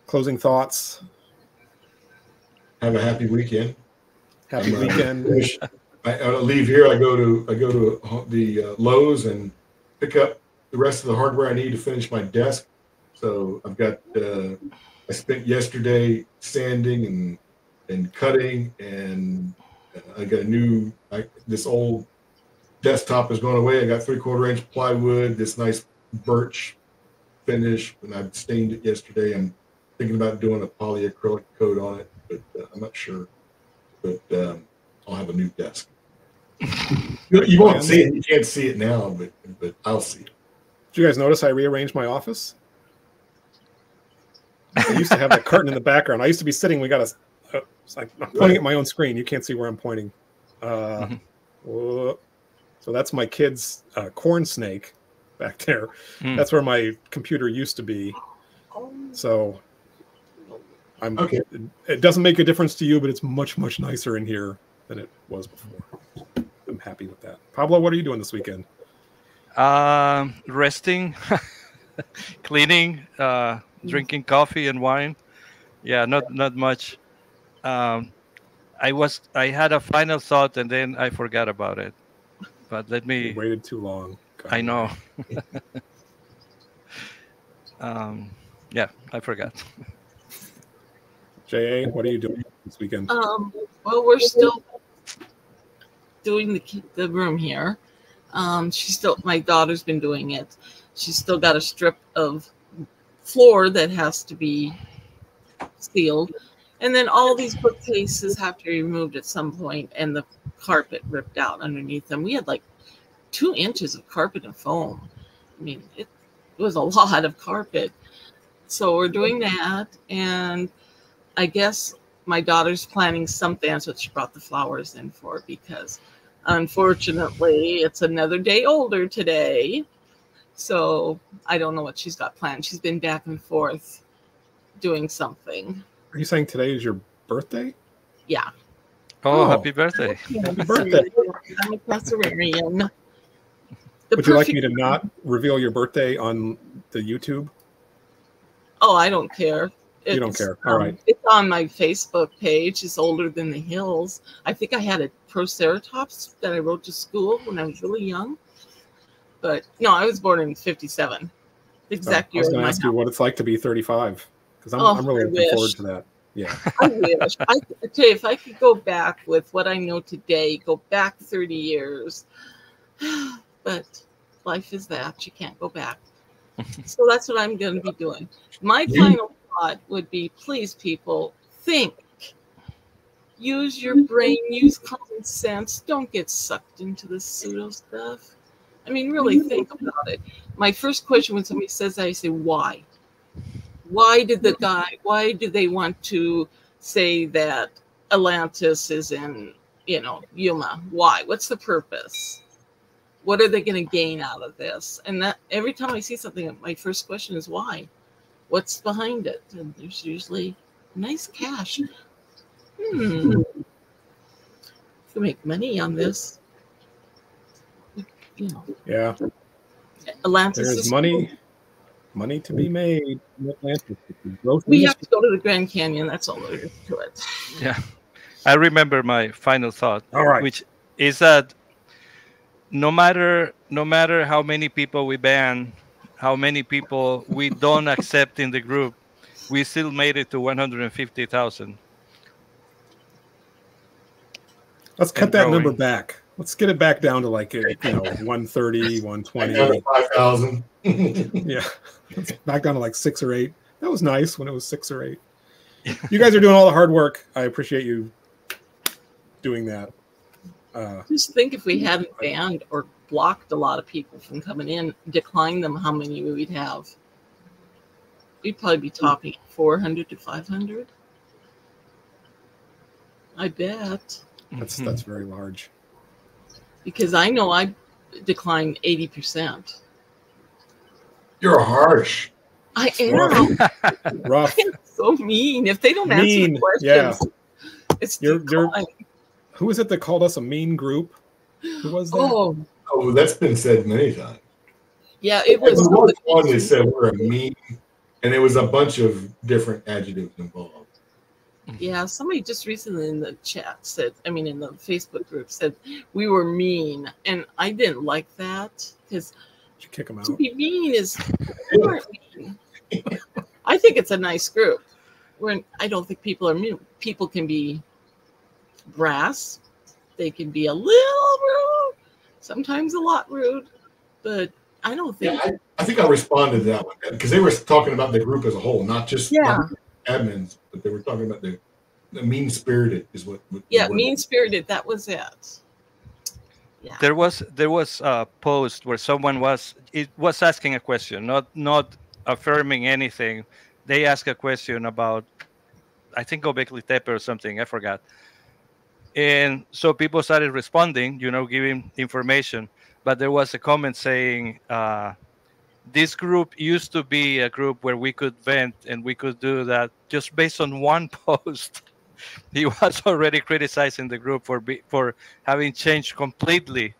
Closing thoughts. Have a happy weekend. Happy weekend. I leave here. I go to the Lowe's and pick up the rest of the hardware I need to finish my desk. So I've got. I spent yesterday sanding and cutting, and I got a new. This old desktop is going away. I got 3/4 inch plywood. This nice birch finish, and I stained it yesterday. I'm thinking about doing a polyacrylic coat on it, but I'm not sure. But I'll have a new desk. You won't see it. You can't see it now, but I'll see it. Did you guys notice I rearranged my office? I used to have that curtain in the background. I used to be sitting. We got a. I'm pointing at my own screen. You can't see where I'm pointing. So that's my kid's corn snake back there. That's where my computer used to be. So I'm. Okay. It doesn't make a difference to you, but it's much nicer in here than it was before. I'm happy with that. Pablo, what are you doing this weekend? Resting, cleaning, drinking coffee and wine. Yeah, not much. I had a final thought and then I forgot about it. But let me. You waited too long. I know. Yeah, I forgot. J.A., what are you doing this weekend? Well, we're still doing the room here. My daughter's been doing it. She's still got a strip of floor that has to be sealed. And then all these bookcases have to be removed at some point and the carpet ripped out underneath them. We had like 2 inches of carpet and foam. I mean, it was a lot of carpet. So we're doing that. And I guess my daughter's planning something. That's what she brought the flowers in for, because unfortunately it's another day older today. So I don't know what she's got planned. She's been back and forth doing something. Are you saying today is your birthday? Yeah. Oh, happy birthday. Happy birthday. I'm a Caesarian. Would you like me to not reveal your birthday on the YouTube? Oh, I don't care. You don't care. All right. It's on my Facebook page. It's older than the hills. I think I had a Proceratops that I rode to school when I was really young. But no, I was born in 57. Exact year. I was going to ask you what it's like to be 35, because I'm really looking forward to that. Yeah. I wish. I tell you, if I could go back with what I know today, go back 30 years. But life is that. You can't go back. So that's what I'm going to be doing. My final thought would be, please, people, think. Use your brain. Use common sense. Don't get sucked into this pseudo stuff. I mean, really think about it. My first question when somebody says that, I say, why? Why do they want to say that Atlantis is in, Yuma? Why? What's the purpose? What are they going to gain out of this? And that every time I see something, my first question is why? What's behind it? And there's usually nice cash. You can make money on this. Yeah. Atlantis There's money to be made in Atlantis. We have to go to the Grand Canyon. That's all there is to it. Yeah. I remember my final thought, all right, which is that no matter how many people we ban, how many people we don't accept in the group, we still made it to 150,000. Let's cut that number back. Let's get it back down to like 130, 120. 5,000. Yeah, let's back down to like 6 or 8. That was nice when it was 6 or 8. You guys are doing all the hard work. I appreciate you doing that. Just think if we hadn't banned or blocked a lot of people from coming in, declined them, how many we'd have. We'd probably be topping 400 to 500. I bet. That's very large. Because I know I declined 80%. You're harsh. I am. Rough. I am so mean. If they don't answer Mean, the questions, yeah. it's You're decline. who was it that called us a mean group? Who was that? Oh, that's been said many times. Yeah, it was. There was one that said we're a mean, and there was a bunch of different adjectives involved. Yeah, somebody just recently in the chat said, I mean, in the Facebook group said we were mean, and I didn't like that because you kick them out. To be mean is we weren't mean. I think it's a nice group. I don't think people are mean. People can be brass. They can be a little rude, sometimes a lot rude, but I don't think. Yeah, I think I responded to that one because they were talking about the group as a whole, not just admins, but they were talking about the mean-spirited is what mean-spirited. That was it. Yeah. There was a post where someone was asking a question, not affirming anything. They asked a question about, I think, Gobekli Tepe or something. I forgot. And so people started responding, giving information. But there was a comment saying, this group used to be a group where we could vent and we could do that. Just based on one post, he was already criticizing the group for having changed completely.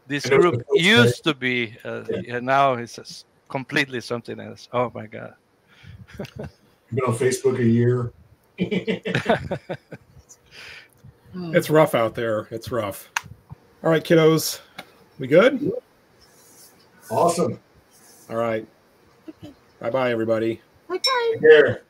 This group used to be, and now it's completely something else. Oh my God! You've been on Facebook a year. It's rough out there. It's rough. All right, kiddos, we good? Awesome. All right. Bye-bye, everybody. Bye-bye. Take care.